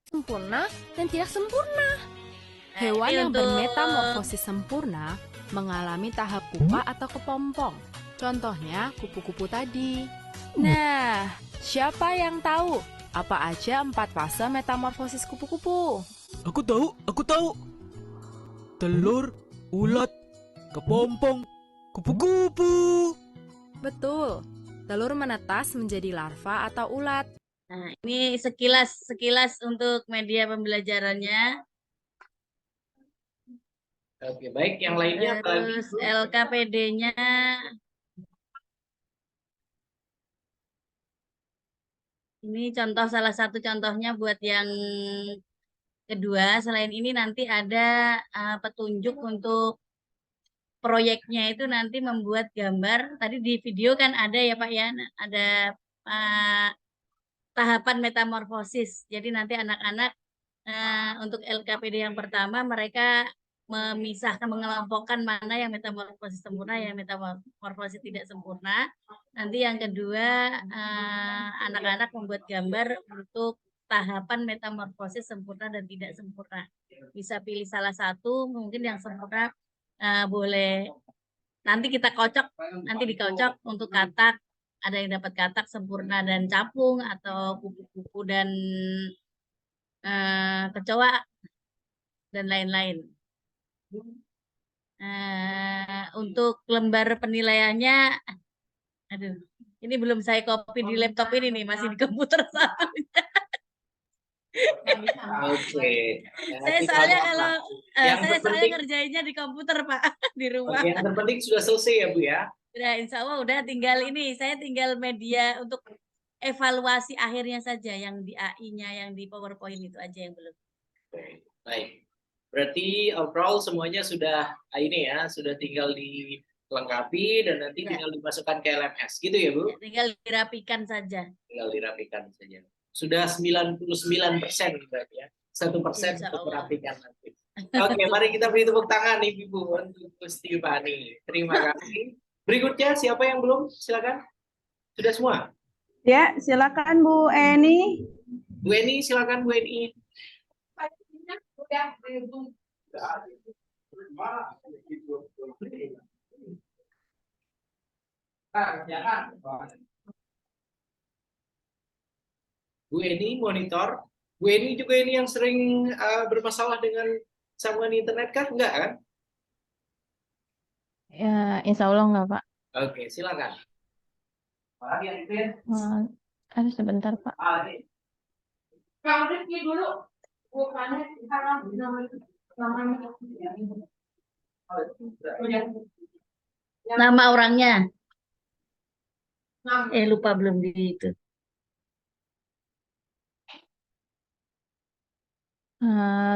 Sempurna dan tidak sempurna. Hewan yang bermetamorfosis sempurna mengalami tahap pupa atau kepompong. Contohnya kupu-kupu tadi. Nah, siapa yang tahu apa aja 4 fase metamorfosis kupu-kupu? Aku tahu. Telur, ulat, kepompong, kupu-kupu. Betul. Telur menetas menjadi larva atau ulat. Nah, ini sekilas untuk media pembelajarannya. Oke, baik. Yang lainnya apa lagi? Terus LKPD-nya. Ini salah satu contohnya buat yang kedua. Selain ini nanti ada petunjuk untuk proyeknya itu nanti membuat gambar. Tadi di video kan ada ya Pak ya, ada tahapan metamorfosis. Jadi nanti anak-anak untuk LKPD yang pertama mereka memisahkan, mengelompokkan mana yang metamorfosis sempurna, yang metamorfosis tidak sempurna. Nanti yang kedua, anak-anak membuat gambar untuk tahapan metamorfosis sempurna dan tidak sempurna. Bisa pilih salah satu, mungkin yang sempurna boleh nanti kita kocok, nanti dikocok untuk katak. Ada yang dapat katak sempurna dan capung, atau kupu-kupu dan kecoa, dan lain-lain. Untuk lembar penilaiannya, aduh, ini belum saya copy di laptop ini nih, masih di komputer satunya. Oke. Saya soalnya kalau saya terpenting, ngerjainnya di komputer, Pak, di rumah. yang terpenting sudah selesai ya Bu ya. Udah, insya Allah udah, tinggal ini, saya tinggal media untuk evaluasi akhirnya saja, yang di AI-nya, yang di PowerPoint itu aja yang belum. Oke, baik. Berarti overall semuanya sudah ini ya, sudah tinggal dilengkapi dan nanti tinggal dimasukkan ke LMS gitu ya Bu? Tinggal dirapikan saja. Tinggal dirapikan saja. Sudah 99% berarti ya. 1% untuk merapikan nanti. Oke, mari kita beri tepuk tangan nih Ibu untuk Gusti Fani. Terima kasih. Berikutnya siapa yang belum? Silakan. Sudah semua? Ya, silakan Bu Eni. Bu Eni, silakan Bu Eni. Bu Eni monitor. Bu Eni juga ini yang sering bermasalah dengan sambungan internet kan? Enggak kan? Ya, insya Allah enggak, Pak. Oke, silakan. Aduh, sebentar, Pak. Nama orangnya. Lupa belum di itu.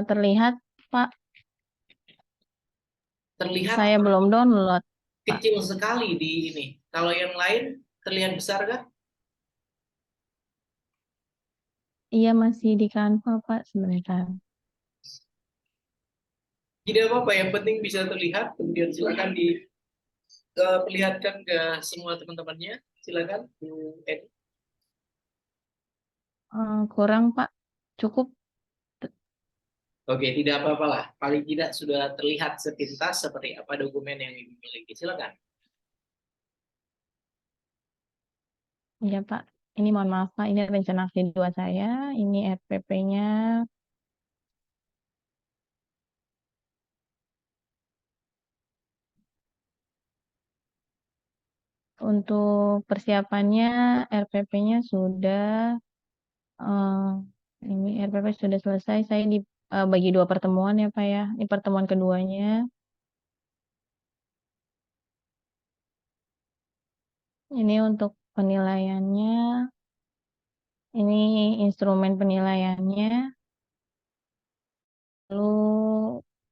Terlihat, Pak. Terlihat. Saya belum download. Kecil sekali di ini. Kalau yang lain terlihat besar kah? Iya, masih di Canva, Pak, sebentar. Tidak apa-apa, yang penting bisa terlihat. Kemudian silakan diperlihatkan ke semua teman-temannya. Silakan, Bu Edi. Kurang, Pak. Cukup. Oke, tidak apa-apa lah. Paling tidak sudah terlihat sepintas seperti apa dokumen yang Ibu miliki. Silakan. Iya, Pak. Ini mohon maaf, Pak. Ini rencana aksi 2 saya. Ini RPP-nya. Untuk persiapannya, RPP-nya sudah. Ini RPP sudah selesai. Saya dibagi 2 pertemuan ya, Pak ya. Ini pertemuan keduanya. Ini untuk penilaiannya. Ini instrumen penilaiannya. Lalu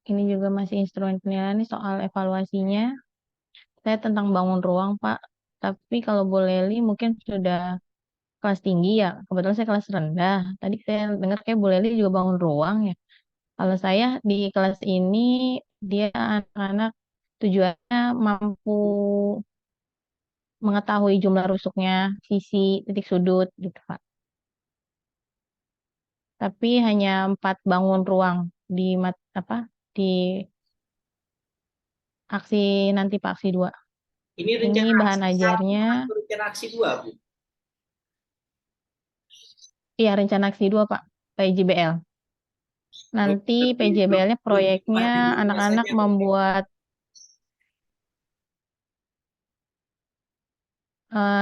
ini juga masih instrumen penilaian, ini soal evaluasinya. Saya tentang bangun ruang, Pak. Tapi kalau Bu Leli mungkin sudah kelas tinggi ya. Kebetulan saya kelas rendah. Tadi saya dengar kayak Bu Leli juga bangun ruang ya. Kalau saya di kelas ini, dia anak-anak tujuannya mampu mengetahui jumlah rusuknya, sisi, titik sudut gitu, Pak. Tapi hanya 4 bangun ruang di aksi nanti, Pak, aksi 2. Ini bahan ajarnya. Rencana aksi 2, Bu? Iya, rencana aksi 2, Pak, PJBL. Nanti PJBL-nya proyeknya anak-anak membuat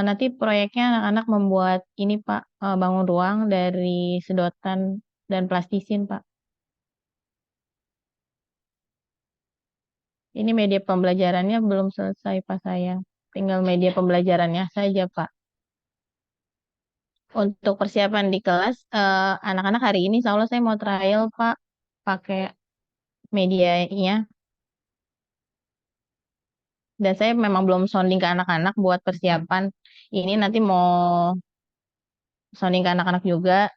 nanti proyeknya anak-anak membuat ini, Pak, bangun ruang dari sedotan dan plastisin, Pak. Ini media pembelajarannya belum selesai, Pak, saya. Tinggal media pembelajarannya saja, Pak. Untuk persiapan di kelas, anak-anak hari ini insya Allah saya mau trial, Pak, pakai medianya. Dan saya memang belum sounding ke anak-anak buat persiapan. Ini nanti mau sounding ke anak-anak juga.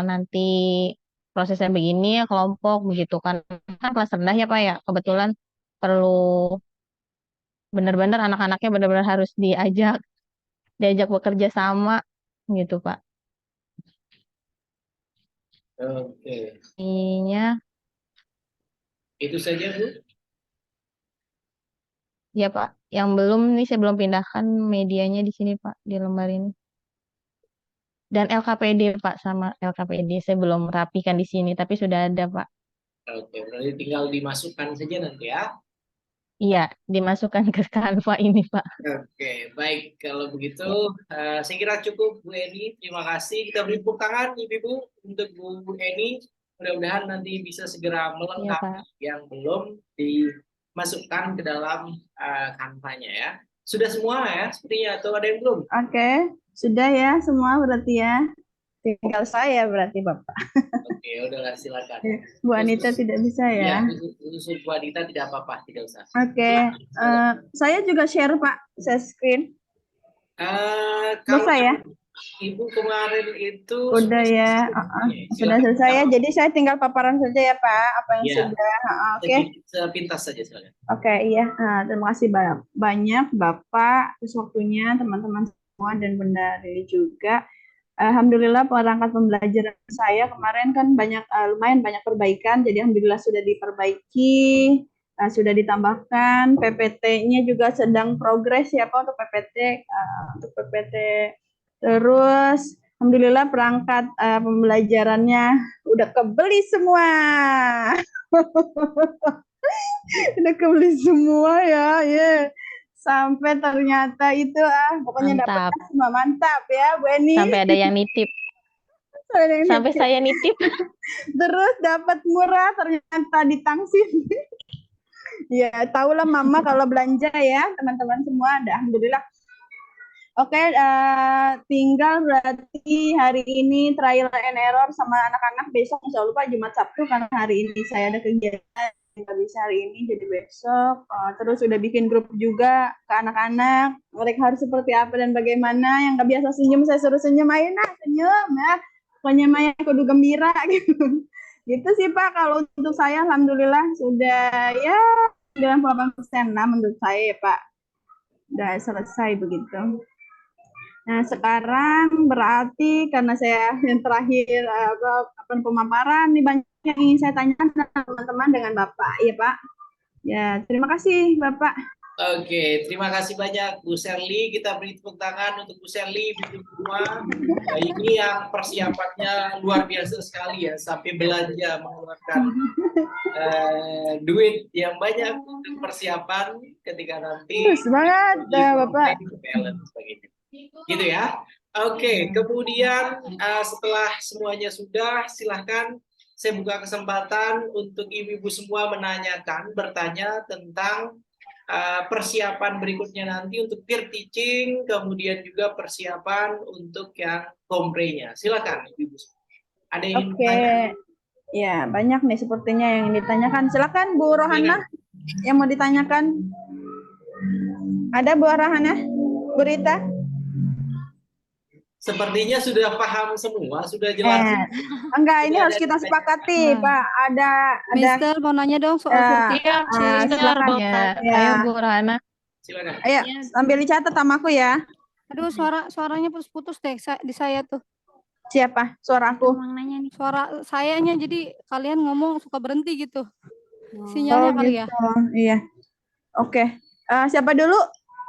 Nanti prosesnya begini ya kelompok begitu kan kelas rendah ya Pak ya kebetulan perlu benar-benar anak-anaknya benar-benar harus diajak bekerja sama gitu Pak. Oke, Ininya itu saja Bu. ya Pak, yang belum nih saya belum pindahkan medianya di sini Pak di lembar ini. Dan LKPD Pak sama LKPD saya belum rapikan di sini tapi sudah ada Pak. Oke, berarti tinggal dimasukkan saja nanti ya. Iya, dimasukkan ke Canva ini Pak. Oke, baik. Kalau begitu, saya kira cukup Bu Eni. Terima kasih. Kita beri tepuk tangan Ibu untuk Bu Eni. Mudah-mudahan nanti bisa segera melengkapi yang belum dimasukkan ke dalam Canva-nya ya. Sudah semua ya, sepertinya atau ada yang belum? Oke, sudah ya semua berarti ya. Tinggal saya berarti Bapak. Oke, udah silakan. Bu Anita tidak bisa ya. Khusus Bu Anita tidak apa-apa, tidak usah. Oke, saya juga share Pak, share screen. Bisa ya? Ibu kemarin itu udah ya, sudah selesai ya. Jadi saya tinggal paparan saja ya Pak, apa yang sudah. Oke. Sepintas saja silakan. Oke, iya. Terima kasih banyak Bapak atas waktunya, teman-teman semua dan Bunda Rili juga. Alhamdulillah perangkat pembelajaran saya kemarin kan lumayan banyak perbaikan, jadi alhamdulillah sudah diperbaiki, sudah ditambahkan, PPT-nya juga sedang progres ya Pak untuk PPT, terus alhamdulillah perangkat pembelajarannya udah kebeli semua. Udah kebeli semua ya. Sampai ternyata itu pokoknya dapat semua mantap ya Bu Eni. Sampai ada yang nitip. Sampai saya nitip. Terus dapat murah ternyata ditangsin. Ya tahulah Mama kalau belanja ya teman-teman semua. Alhamdulillah. Oke, tinggal berarti hari ini trial and error sama anak-anak, besok insya Allah Pak Jumat Sabtu karena hari ini saya ada kegiatan. Nggak bisa hari ini jadi besok. Terus udah bikin grup juga ke anak-anak, mereka harus seperti apa dan bagaimana. Yang nggak biasa senyum saya suruh senyum, ayo senyum ya, pokoknya Maya kudu gembira gitu. Gitu sih Pak. Kalau untuk saya alhamdulillah sudah ya 98% lah menurut saya ya Pak, udah selesai begitu. Nah sekarang berarti karena saya yang terakhir pemaparan nih, banyak yang ingin saya tanyakan teman-teman dengan Bapak ya Pak. Ya terima kasih Bapak. Oke, terima kasih banyak Bu Sherly. Kita beri tepuk tangan untuk Bu Sherly semua. Ini yang persiapannya luar biasa sekali ya, sampai belanja mengeluarkan duit yang banyak untuk persiapan ketika nanti. Semangat Bapak. Gitu ya. Oke, kemudian setelah semuanya sudah, silahkan saya buka kesempatan untuk ibu-ibu semua bertanya tentang persiapan berikutnya nanti untuk peer teaching, kemudian juga persiapan untuk yang komprenya. Silakan ibu-ibu. Ada yang bertanya? Ya, banyak nih sepertinya yang ditanyakan. Silakan Bu Rohana yang mau ditanyakan. Ada Bu Rohana? Bu Rita? Sepertinya sudah paham semua, sudah jelas. Enggak, ini harus kita sepakati, Pak. Ada Mister mau nanya dong soal silakan. Ayo Bu Rohana. Silakan. Ayo, sambil dicatat sama aku ya. Aduh, suaranya putus-putus deh di saya tuh. Siapa? Suara aku. Suara sayanya, jadi kalian ngomong suka berhenti gitu. Sinyalnya kali ya. Iya. Oke. Siapa dulu?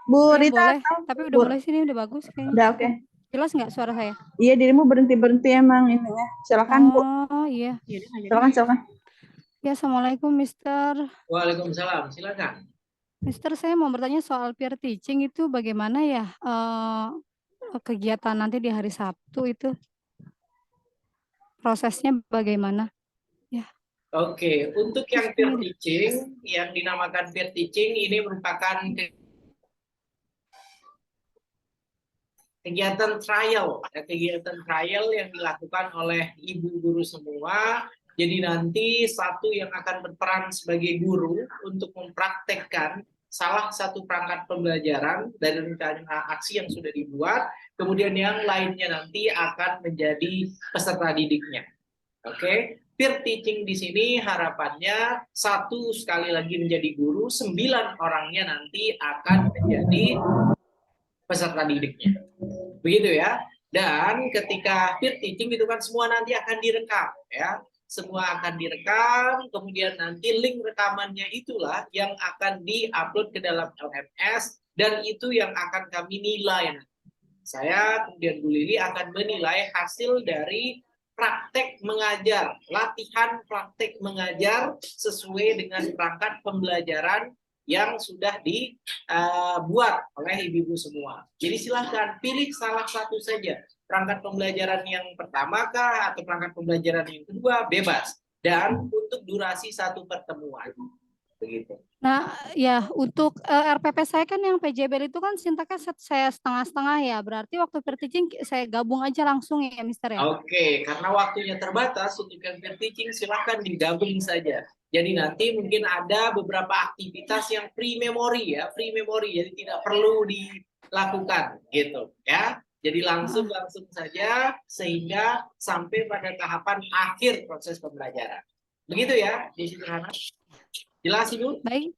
Bu Rita? Boleh, tapi udah mulai sini udah bagus kayaknya. Udah oke. Jelas nggak suara saya? Iya, dirimu berhenti emang ini ya. Silakan Bu. Oh iya. Silakan. Ya, assalamualaikum Mister. Waalaikumsalam. Silakan. Mister, saya mau bertanya soal peer teaching itu bagaimana ya kegiatan nanti di hari Sabtu itu prosesnya bagaimana? Ya. Oke, untuk yang peer teaching, yang dinamakan peer teaching ini merupakan kegiatan trial yang dilakukan oleh ibu guru semua. Jadi nanti satu yang akan berperan sebagai guru untuk mempraktekkan salah satu perangkat pembelajaran dari rencana aksi yang sudah dibuat, kemudian yang lainnya nanti akan menjadi peserta didiknya. Oke, peer teaching di sini harapannya satu sekali lagi menjadi guru, 9 orangnya nanti akan menjadi peserta didiknya. Begitu ya. Dan ketika peer teaching itu kan semua nanti akan direkam ya. Semua akan direkam, kemudian nanti link rekamannya itulah yang akan diupload ke dalam LMS dan itu yang akan kami nilai. Saya kemudian Bu Lili akan menilai hasil dari praktek mengajar, latihan praktek mengajar sesuai dengan perangkat pembelajaran yang sudah dibuat oleh ibu-ibu semua. Jadi silahkan pilih salah satu saja. Perangkat pembelajaran yang pertama kah atau perangkat pembelajaran yang kedua, bebas. Dan untuk durasi satu pertemuan. Begitu. Nah, ya untuk RPP saya kan yang PJBL itu kan sintaknya saya setengah-setengah ya. Berarti waktu peer teaching saya gabung aja langsung ya, Mister ya? Oke, karena waktunya terbatas untuk yang peer teaching silahkan digabung saja. Jadi nanti mungkin ada beberapa aktivitas yang free memory ya, free memory, jadi tidak perlu dilakukan gitu ya. Jadi langsung saja sehingga sampai pada tahapan akhir proses pembelajaran. Begitu ya, di sederhana. Jelas Ibu? Baik,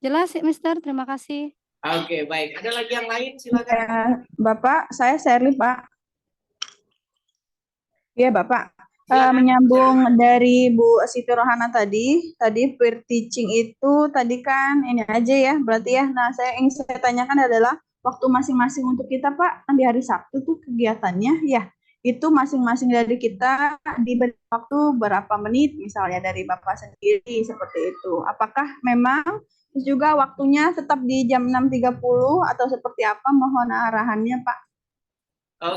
jelas Mister, terima kasih. Oke, baik. Ada lagi yang lain? Silakan. Ya, Bapak, saya Sherly, Pak. Iya, Bapak. Menyambung dari Bu Siti Rohana tadi peer teaching itu tadi kan ini aja ya, berarti ya. Nah, ingin saya tanyakan adalah waktu masing-masing untuk kita, Pak, kan di hari Sabtu tuh kegiatannya ya, itu masing-masing dari kita diberi waktu berapa menit misalnya dari Bapak sendiri seperti itu. Apakah memang juga waktunya tetap di jam 6.30 atau seperti apa? Mohon arahannya, Pak.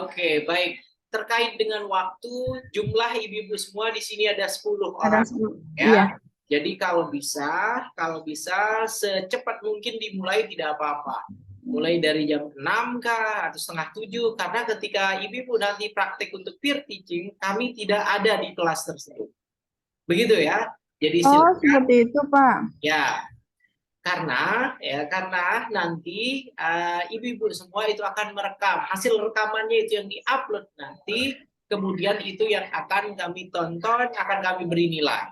Oke, baik. Terkait dengan waktu, jumlah ibu-ibu semua di sini ada 10 orang. Ya. Iya. Jadi kalau bisa secepat mungkin dimulai tidak apa-apa. Mulai dari jam 6 kah atau setengah 7, karena ketika ibu-ibu nanti praktek untuk peer teaching, kami tidak ada di kelas tersebut. Begitu ya. Jadi silakan. Seperti itu, Pak. Ya. Karena nanti ibu-ibu semua itu akan merekam. Hasil rekamannya itu yang diupload nanti, kemudian itu yang akan kami tonton, akan kami beri nilai.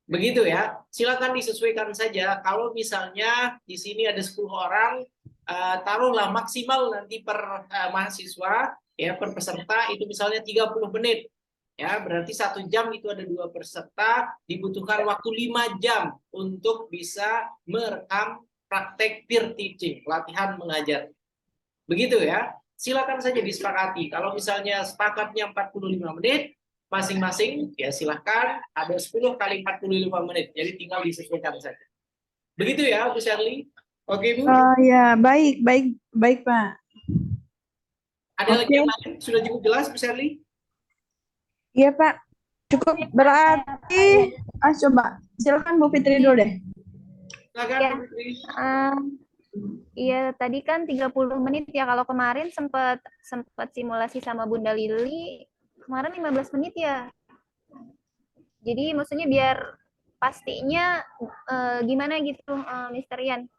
Begitu ya. Silakan disesuaikan saja. Kalau misalnya di sini ada 10 orang, taruhlah maksimal nanti per mahasiswa ya, per peserta itu misalnya 30 menit. Ya, berarti 1 jam itu ada 2 peserta, dibutuhkan waktu 5 jam untuk bisa merekam praktek peer teaching, latihan mengajar. Begitu ya. Silakan saja disepakati. Kalau misalnya sepakatnya 45 menit masing-masing, ya silahkan ada 10 kali 45 menit. Jadi tinggal disesuaikan saja. Begitu ya, Bu Sherly? Oke, Bu? Ya, baik, Pak. Ada lagi yang lain? Sudah cukup jelas, Bu Sherly? Iya, Pak. Cukup berarti coba silakan Bu Fitri dulu deh. Silakan Ya. Bu Fitri. Iya, tadi kan 30 menit ya. Kalau kemarin sempat simulasi sama Bunda Lili, kemarin 15 menit ya. Jadi maksudnya biar pastinya gimana gitu, Mister Ian.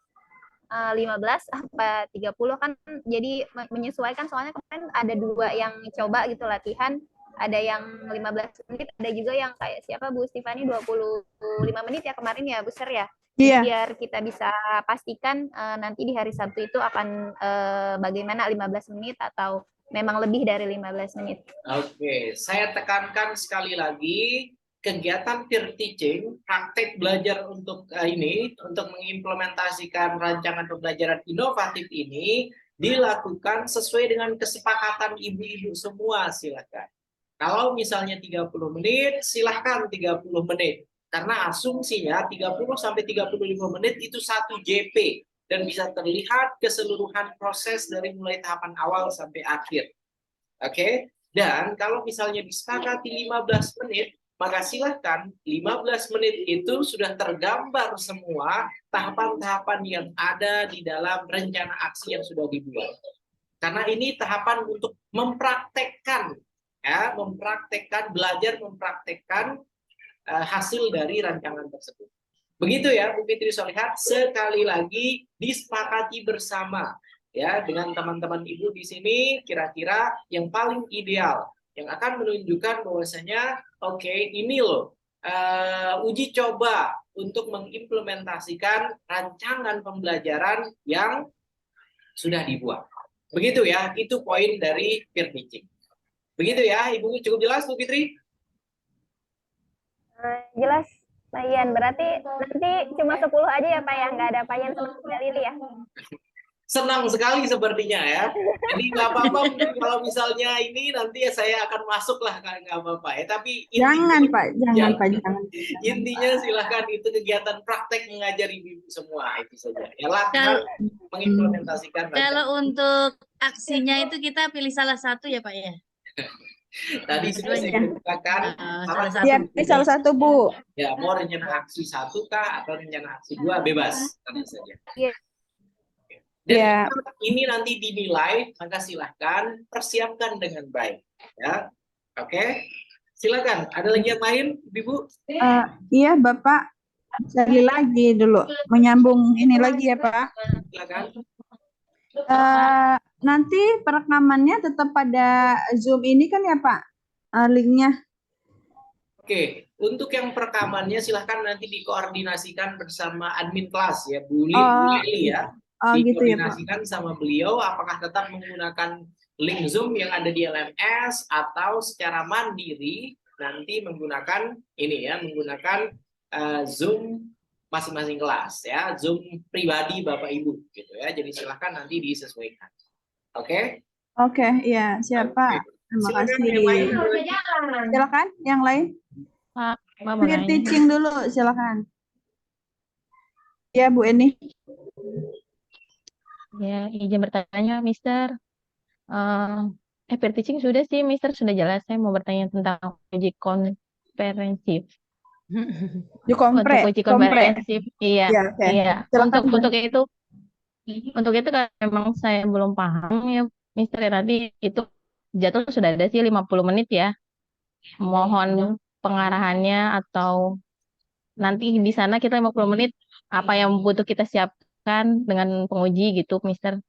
15 apa 30 kan, jadi menyesuaikan, soalnya kemarin ada 2 yang coba gitu latihan. Ada yang 15 menit, ada juga yang kayak siapa Bu Stefani 25 menit ya kemarin ya, Bu Ser ya. Iya. Biar kita bisa pastikan nanti di hari Sabtu itu akan bagaimana 15 menit atau memang lebih dari 15 menit. Oke, saya tekankan sekali lagi, kegiatan peer teaching, praktek belajar untuk untuk mengimplementasikan rancangan pembelajaran inovatif ini dilakukan sesuai dengan kesepakatan ibu-ibu semua, silakan. Kalau misalnya 30 menit, silahkan 30 menit. Karena asumsinya 30 sampai 35 menit itu 1 JP dan bisa terlihat keseluruhan proses dari mulai tahapan awal sampai akhir. Oke? Dan kalau misalnya disepakati 15 menit, maka silahkan 15 menit itu sudah tergambar semua tahapan-tahapan yang ada di dalam rencana aksi yang sudah dibuat. Karena ini tahapan untuk mempraktekkan, belajar mempraktekkan hasil dari rancangan tersebut. Begitu ya, Bu Fitri Solihat, sekali lagi disepakati bersama ya dengan teman-teman Ibu di sini kira-kira yang paling ideal yang akan menunjukkan bahwasanya oke, ini loh uji coba untuk mengimplementasikan rancangan pembelajaran yang sudah dibuat. Begitu ya, itu poin dari peer teaching. Begitu ya, Ibu, cukup jelas Bu Fitri? Jelas, Pak Ian. Berarti nanti cuma 10 aja ya Pak ya, nggak ada Pak Ian sama Bunda Lili ya? Senang sekali sepertinya ya. Jadi nggak apa-apa kalau misalnya ini nanti ya saya akan masuk lah, nggak apa-apa ya. Tapi Jangan Pak, jangan Pak, jangan. Intinya silahkan, itu kegiatan praktek mengajar ibu saja. itu saja. Ya latihan mengimplementasikan. Kalau untuk aksinya itu kita pilih salah satu ya Pak ya? Tadi sudah saya katakan Ya, salah satu Bu. Ya, mau rencana aksi 1 kah atau rencana aksi 2 bebas tentu saja. Dan ini nanti dinilai, maka silahkan persiapkan dengan baik. Ya, oke. Silakan. Ada lagi yang lain, Ibu? Iya Bapak, sekali lagi dulu menyambung ini lagi ya Pak. Silakan. Nanti perekamannya tetap pada Zoom ini kan ya Pak, linknya. Oke, untuk yang perekamannya silahkan nanti dikoordinasikan bersama admin kelas ya, Bu Lili ya. Gitu ya Pak. Dikoordinasikan sama beliau apakah tetap menggunakan link Zoom yang ada di LMS atau secara mandiri nanti menggunakan ini ya, menggunakan Zoom masing-masing kelas ya, Zoom pribadi Bapak Ibu gitu ya. Jadi silahkan nanti disesuaikan. Oke? Oke, iya, siapa? Terima kasih. Silakan yang lain. Pak, Peer teaching dulu, silakan. Ya, Bu Eni. Ya, izin bertanya, Mister. Peer teaching sudah sih, Mister, sudah jelas. Saya mau bertanya tentang uji komprehensif. Untuk uji komprehensif, iya, Ya, okay. iya. Silakan, Untuk itu kan memang saya belum paham ya, Mister. Nanti itu jadwal sudah ada sih 50 menit ya. Mohon pengarahannya atau nanti di sana kita 50 menit apa yang butuh kita siapkan dengan penguji gitu, Mister.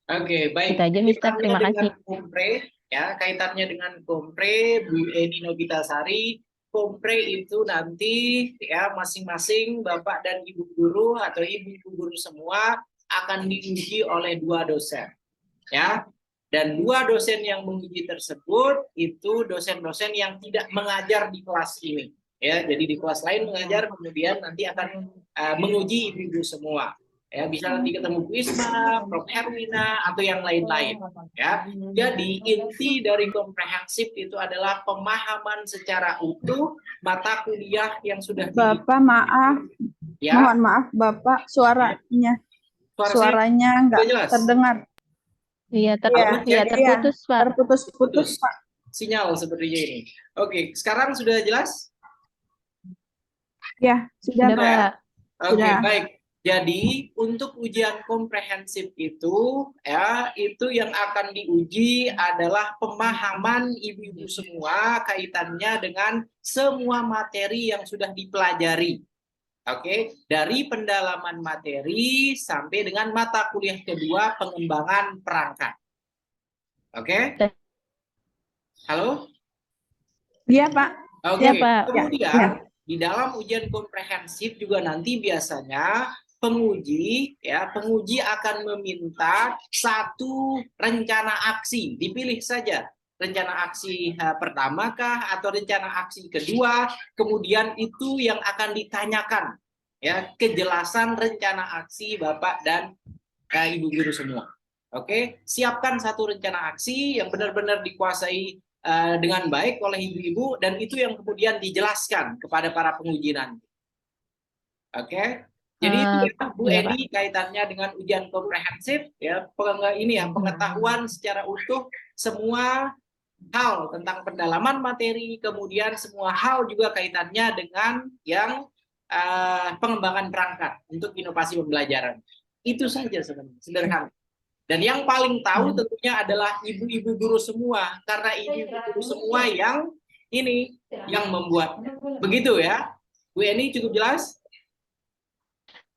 Oke, baik. Itu aja, Mister. Terima kasih. Kompre, ya, kaitannya dengan kompre, Bu Eni Novitasari, kompre itu nanti ya masing-masing Bapak dan Ibu guru atau Ibu guru semua akan diuji oleh 2 dosen. Ya. Dan 2 dosen yang menguji tersebut itu dosen-dosen yang tidak mengajar di kelas ini. Ya, jadi di kelas lain mengajar, kemudian nanti akan menguji ibu-ibu semua. Ya, bisa nanti ketemu Bu Isma, Prof. Herwina, atau yang lain-lain. Ya, jadi inti dari komprehensif itu adalah pemahaman secara utuh mata kuliah yang sudah Bapak, maaf. Ya. Mohon maaf, Bapak, suaranya nggak terdengar. Iya, terputus, Pak. Terputus-putus, Pak. Sinyal sepertinya ini. Oke, sekarang sudah jelas? Ya, sudah, Pak. Oke, baik. Jadi untuk ujian komprehensif itu ya, itu yang akan diuji adalah pemahaman ibu-ibu semua kaitannya dengan semua materi yang sudah dipelajari. Oke, dari pendalaman materi sampai dengan mata kuliah kedua pengembangan perangkat. Oke? Halo? Iya, Pak. Oke, Ya, Pak. kemudian Ya. di dalam ujian komprehensif juga nanti biasanya penguji akan meminta 1 rencana aksi, dipilih saja rencana aksi pertama kah atau rencana aksi kedua, kemudian itu yang akan ditanyakan ya, kejelasan rencana aksi Bapak dan Ibu guru semua. Oke, siapkan 1 rencana aksi yang benar-benar dikuasai dengan baik oleh ibu-ibu, dan itu yang kemudian dijelaskan kepada para penguji nanti. Oke? Jadi itu ya, Bu Eni, kaitannya dengan ujian komprehensif ya, pengetahuan secara utuh semua hal tentang pendalaman materi, kemudian semua hal juga kaitannya dengan yang pengembangan perangkat untuk inovasi pembelajaran. Itu saja sebenarnya, sederhana. Dan yang paling tahu tentunya adalah ibu-ibu guru semua, karena ibu-ibu guru semua yang membuat. Begitu ya, Bu Eni, cukup jelas?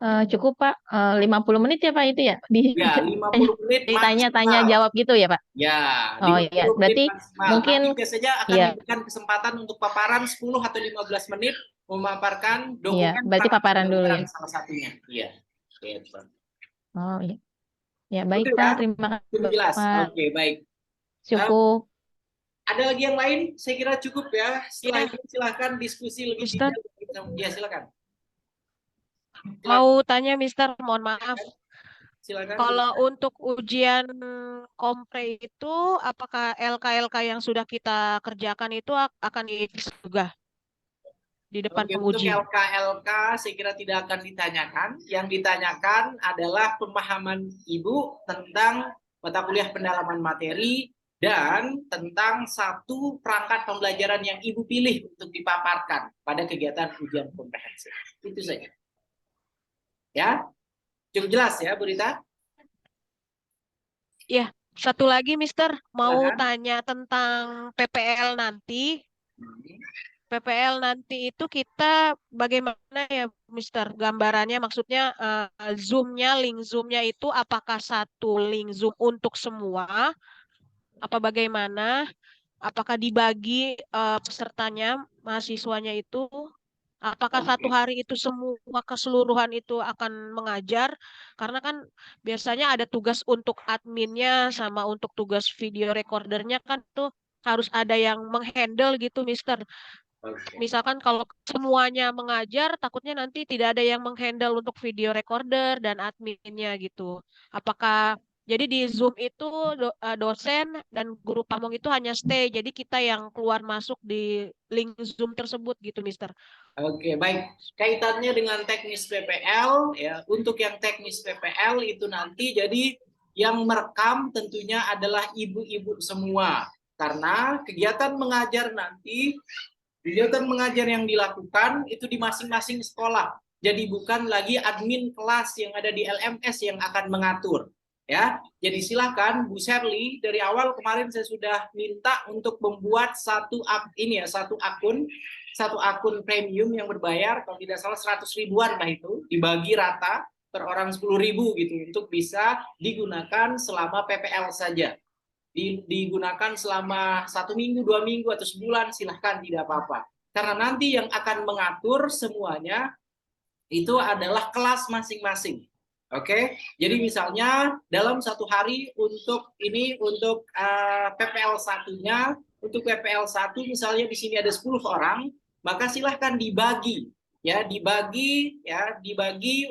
Cukup Pak, 50 menit ya Pak itu ya? Ya, 50 menit Ditanya-tanya maksimal. jawab gitu ya Pak? Ya, Oh 50 iya, menit berarti maksimal. mungkin Nanti biasanya akan ya, diberikan kesempatan untuk paparan 10 atau 15 menit memaparkan iya, dokumen berarti praktek paparan dulu ya. pembelajaran salah satunya. Iya. Gitu. Oh iya. Ya baik Oke Pak, ya, terima kasih cukup jelas. Bapak. Oke, baik. Cukup. Ada lagi yang lain? Saya kira cukup ya. Setelah Ya, itu silakan diskusi lebih Mister. detail. Ya, silakan. Mau tanya Mister, mohon maaf. Silakan. Kalau untuk ujian kompre itu, apakah LK-LK yang sudah kita kerjakan itu akan diisi juga di depan Oke, untuk penguji? LK-LK saya kira tidak akan ditanyakan. Yang ditanyakan adalah pemahaman Ibu tentang mata kuliah pendalaman materi dan tentang satu perangkat pembelajaran yang Ibu pilih untuk dipaparkan pada kegiatan ujian komprehensif. Itu saja. Ya, cukup jelas ya, Bu Rita? Ya, satu lagi Mister, mau Silakan. tanya tentang PPL nanti. PPL nanti itu kita bagaimana ya Mister gambarannya, maksudnya Zoom-nya, link Zoom-nya itu apakah satu link Zoom untuk semua, apa bagaimana, apakah dibagi pesertanya, mahasiswanya itu, apakah satu hari itu semua keseluruhan itu akan mengajar, karena kan biasanya ada tugas untuk adminnya sama untuk tugas video recordernya kan tuh harus ada yang menghandle gitu Mister. Misalkan kalau semuanya mengajar, takutnya nanti tidak ada yang menghandle untuk video recorder dan adminnya gitu. Apakah jadi di Zoom itu dosen dan guru pamong itu hanya stay, jadi kita yang keluar masuk di link Zoom tersebut gitu, Mister. Oke, baik. Kaitannya dengan teknis PPL, ya, untuk yang teknis PPL itu nanti jadi yang merekam tentunya adalah ibu-ibu semua. Karena kegiatan mengajar nanti, kegiatan mengajar yang dilakukan itu di masing-masing sekolah. Jadi bukan lagi admin kelas yang ada di LMS yang akan mengatur. Ya, jadi silakan Bu Sherly, dari awal kemarin saya sudah minta untuk membuat satu akun premium yang berbayar, kalau tidak salah 100 ribuan lah itu, dibagi rata per orang 10.000 gitu untuk bisa digunakan selama PPL saja. Digunakan selama 1 minggu, 2 minggu atau sebulan, silahkan, tidak apa-apa. Karena nanti yang akan mengatur semuanya itu adalah kelas masing-masing. Oke, jadi misalnya dalam satu hari untuk PPL satunya, untuk PPL 1 misalnya di sini ada 10 orang, maka silahkan dibagi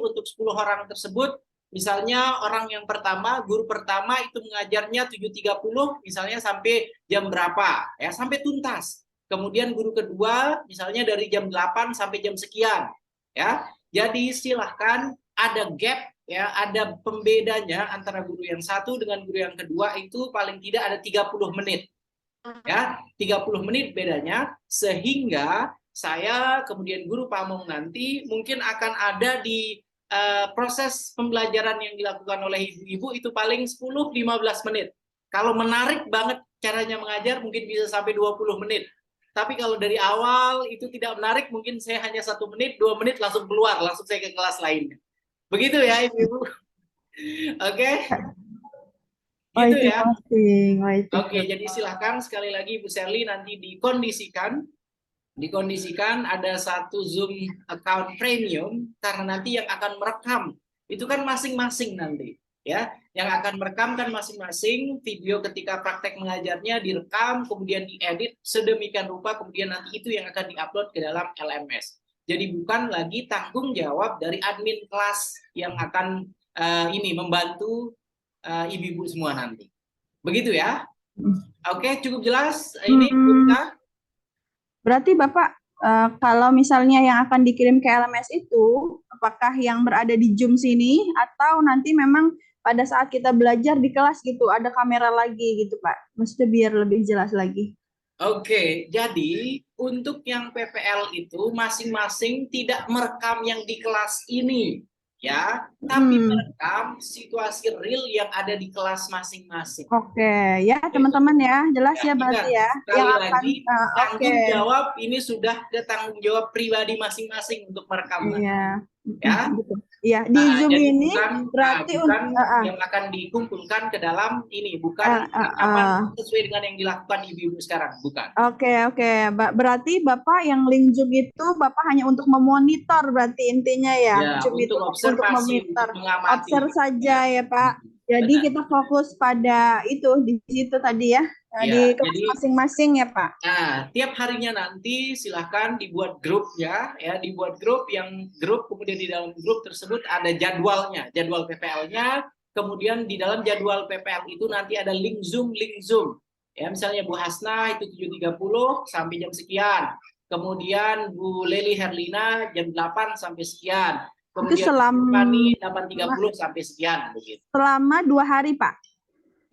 untuk 10 orang tersebut. Misalnya orang yang pertama, guru pertama itu mengajarnya 7.30 misalnya sampai jam berapa, ya, sampai tuntas. Kemudian guru kedua misalnya dari jam 8 sampai jam sekian, ya. Jadi silahkan ada gap, ya, ada pembedanya antara guru yang satu dengan guru yang kedua itu paling tidak ada 30 menit. Ya, 30 menit bedanya, sehingga saya kemudian guru pamong nanti mungkin akan ada di proses pembelajaran yang dilakukan oleh ibu-ibu itu paling 10-15 menit. Kalau menarik banget caranya mengajar mungkin bisa sampai 20 menit. Tapi kalau dari awal itu tidak menarik, mungkin saya hanya 1 menit, 2 menit langsung keluar, langsung saya ke kelas lainnya. Begitu ya Ibu. Oke. Gitu ya. Oke, jadi silakan sekali lagi Bu Sherly nanti dikondisikan ada satu Zoom account premium, karena nanti yang akan merekam itu kan masing-masing nanti, ya. Yang akan merekam kan masing-masing, video ketika praktek mengajarnya direkam, kemudian diedit sedemikian rupa, kemudian nanti itu yang akan diupload ke dalam LMS. Jadi bukan lagi tanggung jawab dari admin kelas yang akan membantu ibu-ibu semua nanti. Begitu ya. Oke, cukup jelas ini kita. Berarti Bapak, kalau misalnya yang akan dikirim ke LMS itu, apakah yang berada di Zoom sini atau nanti memang pada saat kita belajar di kelas gitu ada kamera lagi gitu Pak? Maksudnya biar lebih jelas lagi. Oke, jadi untuk yang PPL itu masing-masing tidak merekam yang di kelas ini, ya, tapi merekam situasi real yang ada di kelas masing-masing. Oke, ya teman-teman ya, jelas ya berarti ya. Sekali lagi, tanggung jawab ini sudah ke tanggung jawab pribadi masing-masing untuk merekam. Iya. Ya. Iya, di Zoom Jadi ini bukan, berarti bukan yang akan dikumpulkan ke dalam ini, bukan sesuai dengan yang dilakukan ibu-ibu sekarang, bukan. Oke. Berarti Bapak yang link Zoom itu Bapak hanya untuk memonitor berarti intinya ya. Ya, Zoom itu untuk untuk observasi, memonitor. untuk mengamati. Observe saja ya Pak. Jadi kita fokus pada itu di situ tadi ya. Di kelas masing-masing ya Pak. Nah, tiap harinya nanti silahkan dibuat grup ya, dibuat grup kemudian di dalam grup tersebut ada jadwalnya, jadwal PPL-nya, kemudian di dalam jadwal PPL itu nanti ada link Zoom. Ya, misalnya Bu Hasna itu 7.30 sampai jam sekian. Kemudian Bu Leli Herlina jam 8 sampai sekian. Kemudian itu selama 8.30 sampai sekian begitu. Selama 2 hari, Pak.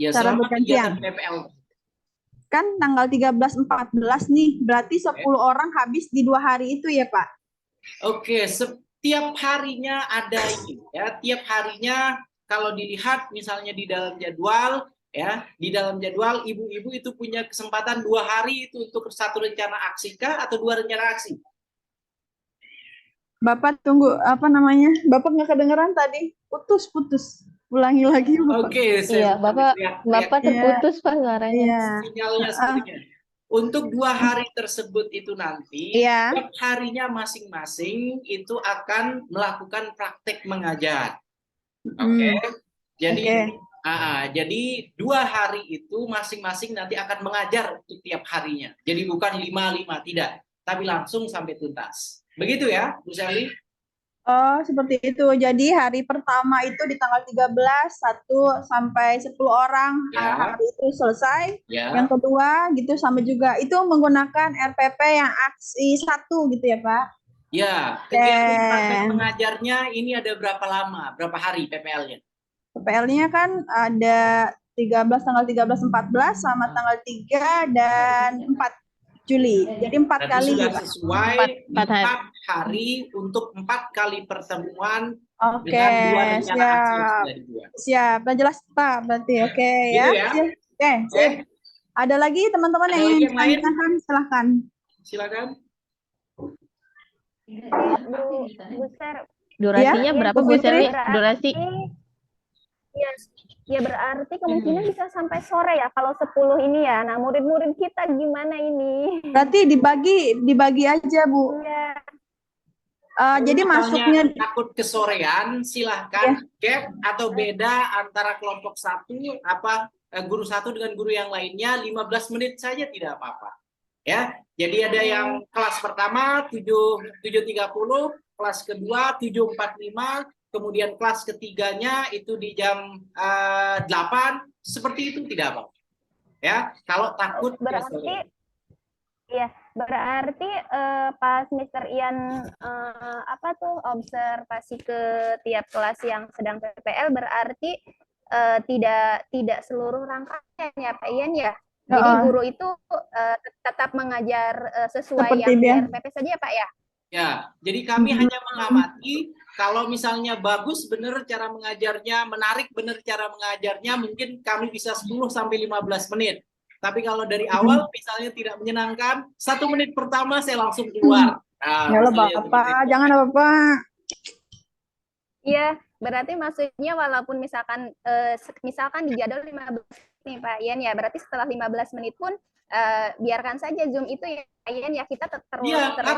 Ya, selama kegiatan PPL. Kan tanggal 13-14 nih, berarti 10 orang habis di 2 hari itu ya, Pak? Oke, setiap harinya ada ini ya, tiap harinya kalau dilihat misalnya di dalam jadwal ya, di dalam jadwal ibu-ibu itu punya kesempatan 2 hari itu untuk 1 rencana aksi kah atau 2 rencana aksi? Bapak tunggu, apa namanya? Bapak nggak kedengeran tadi? Putus. Ulangi lagi, Bapak. Oke, iya, Bapak terputus Pak suaranya. Sinyalnya sepertinya. Untuk 2 hari tersebut itu nanti, tiap harinya masing-masing itu akan melakukan praktek mengajar. Oke. Jadi jadi 2 hari itu masing-masing nanti akan mengajar untuk tiap harinya. Jadi bukan 5-5, tidak, tapi langsung sampai tuntas. Begitu ya, Bu Sally? Oh, seperti itu. Jadi hari pertama itu di tanggal 13, 1 sampai 10 orang hari itu selesai. Yang kedua gitu sama juga. Itu menggunakan RPP yang aksi 1 gitu ya, Pak? Ya, kegiatan praktek mengajarnya ini ada berapa lama, berapa hari PPL-nya? PPL-nya kan ada tanggal 13-14 sama tanggal 3 dan 4 Juli. Jadi 4 kali. Sudah sesuai 4 hari untuk 4 kali pertemuan dengan 2 rencana aksi yang sudah dibuat. Siap. Jelas Pak, berarti oke ya. Oke, sip. Ada lagi teman-teman yang ingin ditanyakan, silahkan. Silakan. Bu Ser. Durasinya berapa Bu Sally? Durasi? Ya berarti kemungkinan bisa sampai sore ya kalau 10 ini ya. Nah, murid-murid kita gimana ini? Berarti dibagi aja, Bu. Iya. Jadi masuknya takut kesorean, silahkan gap atau beda antara kelompok 1 guru 1 dengan guru yang lainnya 15 menit saja tidak apa-apa. Ya. Jadi ada yang kelas pertama 7.30, kelas kedua 7.45, kemudian kelas ketiganya itu di jam 8, seperti itu tidak apa-apa. Ya, kalau takut berarti pas Mr. Ian observasi ke tiap kelas yang sedang PPL berarti tidak seluruh rangkaian ya Pak Ian ya. Jadi guru itu tetap mengajar sesuai seperti yang RPP saja ya Pak ya. Ya, jadi kami hanya mengamati kalau misalnya bagus benar cara mengajarnya, menarik benar cara mengajarnya, mungkin kami bisa 10-15 menit. Tapi kalau dari awal misalnya tidak menyenangkan, 1 menit pertama saya langsung keluar. Ya Bapak, jangan Bapak. Iya, berarti maksudnya walaupun misalkan di jadwal 15 nih Pak Ian ya, berarti setelah 15 menit pun biarkan saja Zoom itu ya Ian ya, kita terus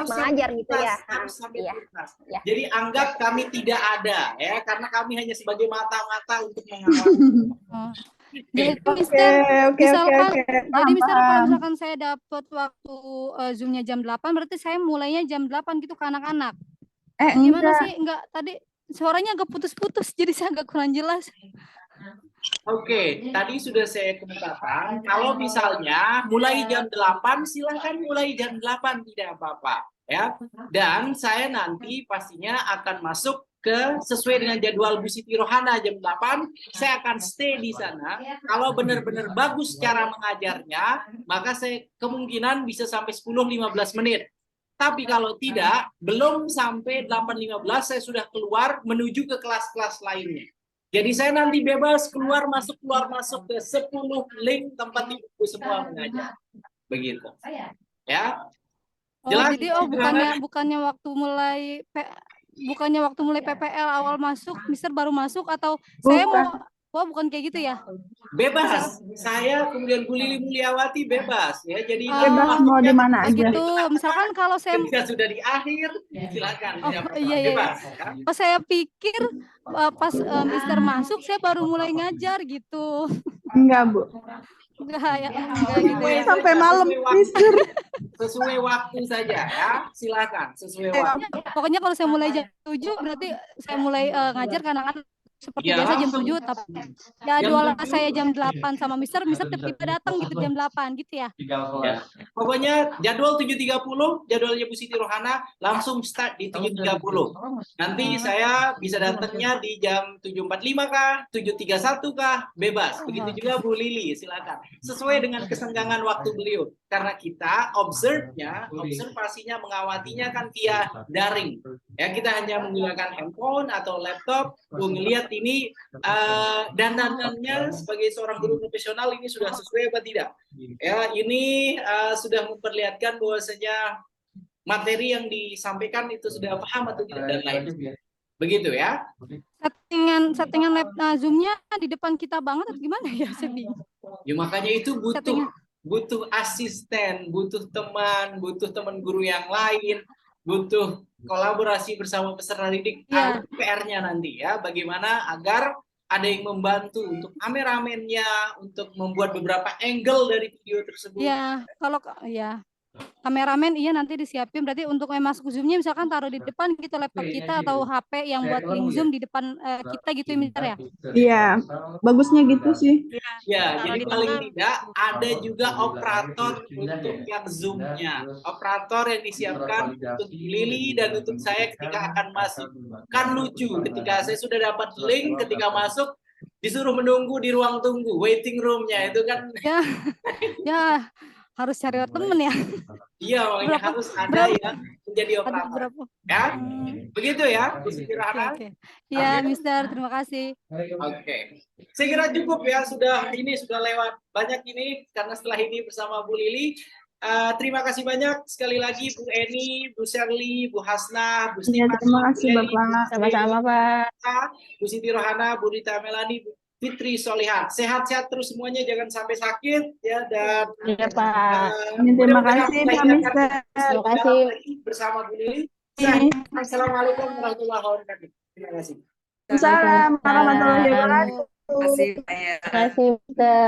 mengajar gitu ya. Harus sampai tuntas. Jadi anggap kami tidak ada ya, karena kami hanya sebagai mata-mata untuk mengawasi. Jadi Mister, kalau misalkan saya dapat waktu Zoom-nya jam 8, berarti saya mulainya jam 8 gitu ke anak-anak. Gimana sih? Enggak, tadi suaranya agak putus-putus, jadi saya agak kurang jelas. Oke, tadi sudah saya kemukakan. Kalau misalnya mulai jam 8, silahkan mulai jam 8, tidak apa-apa. Ya. Dan saya nanti pastinya akan masuk sesuai dengan jadwal Bu Siti Rohana jam 8, saya akan stay di sana. Kalau benar-benar bagus cara mengajarnya, maka saya kemungkinan bisa sampai 10-15 menit. Tapi kalau tidak, belum sampai 8.15 saya sudah keluar menuju ke kelas-kelas lainnya. Jadi saya nanti bebas keluar masuk ke 10 link tempat ibu semua mengajar. Begitu. Ya. Jelas? Jadi bukannya waktu mulai bukannya waktu mulai PPL awal masuk, Mister baru masuk atau saya mau, wah bukan kayak gitu ya? Bebas. Saya kemudian Bu Lili Mulyawati bebas ya. Jadi Bebas mau di mana aja. Gitu. Misalkan kalau saya ketika sudah di akhir, silakan. iya. Bebas. Ya. Oh, saya pikir pas Mister masuk saya baru mulai ngajar gitu. Enggak, Bu. Enggak gitu ya. Sampai malam, Mister. Sesuai waktu saja ya. Silakan sesuai waktu. Pokoknya kalau saya mulai jam 7 berarti saya mulai ngajar kadang-kadang seperti biasa jam 7, tapi jadwal saya jam 8 sama Mister tiba-tiba datang gitu jam 8 gitu ya. Ya. Pokoknya jadwal 7.30, jadwalnya Bu Siti Rohana langsung start di 7.30. Nanti saya bisa datangnya di jam 7.45 kah, 7.31 kah, bebas. Begitu juga Bu Lili, silakan. Sesuai dengan kesenggangan waktu beliau. Karena kita observasinya, mengawatinya kan via daring. Ya, kita hanya menggunakan handphone atau laptop, melihat ini dandanannya sebagai seorang guru profesional ini sudah sesuai apa tidak. Ya, ini sudah memperlihatkan bahwasanya materi yang disampaikan itu sudah paham atau tidak dan lain. Begitu ya. Settingan lab Zoom-nya di depan kita banget atau gimana ya, saya bingung. Ya makanya itu butuh asisten, butuh teman guru yang lain, butuh kolaborasi bersama peserta didik. Ada PR-nya nanti ya, bagaimana agar ada yang membantu untuk kameramennya, untuk membuat beberapa angle dari video tersebut. Iya, kalau kameramen nanti disiapin, berarti untuk masuk Zoom-nya misalkan taruh di depan gitu laptop kita atau HP yang buat link Zoom di depan kita gitu Mister ya. Iya, bagusnya gitu sih. Ya, jadi paling tidak ada juga operator untuk yang Zoom-nya. Operator yang disiapkan untuk Lili dan untuk saya ketika akan masuk. Kan lucu ketika saya sudah dapat link, ketika masuk disuruh menunggu di ruang tunggu, waiting room-nya itu kan. Ya. Harus cari temen ya. Iya, makanya harus ada yang menjadi operator. Ya, begitu ya, Bu Siti Rohana. Iya, Mister, terima kasih. Oke. Saya kira cukup ya, sudah lewat banyak ini karena setelah ini bersama Bu Lili. Terima kasih banyak sekali lagi Bu Eni, Bu Sherly, Bu Hasna, Bu Siti. Terima kasih Bapak. Sama-sama Pak. Bu Siti Rohana, Bu Rita Melani, Bu Fitri Solihat. Sehat-sehat terus semuanya, jangan sampai sakit ya, dan Pak. Terima kasih Pak Mister. Terima kasih bersama Bu Lili. Assalamualaikum warahmatullahi wabarakatuh. Terima kasih. Assalamualaikum warahmatullahi wabarakatuh. Terima kasih. Terima kasih.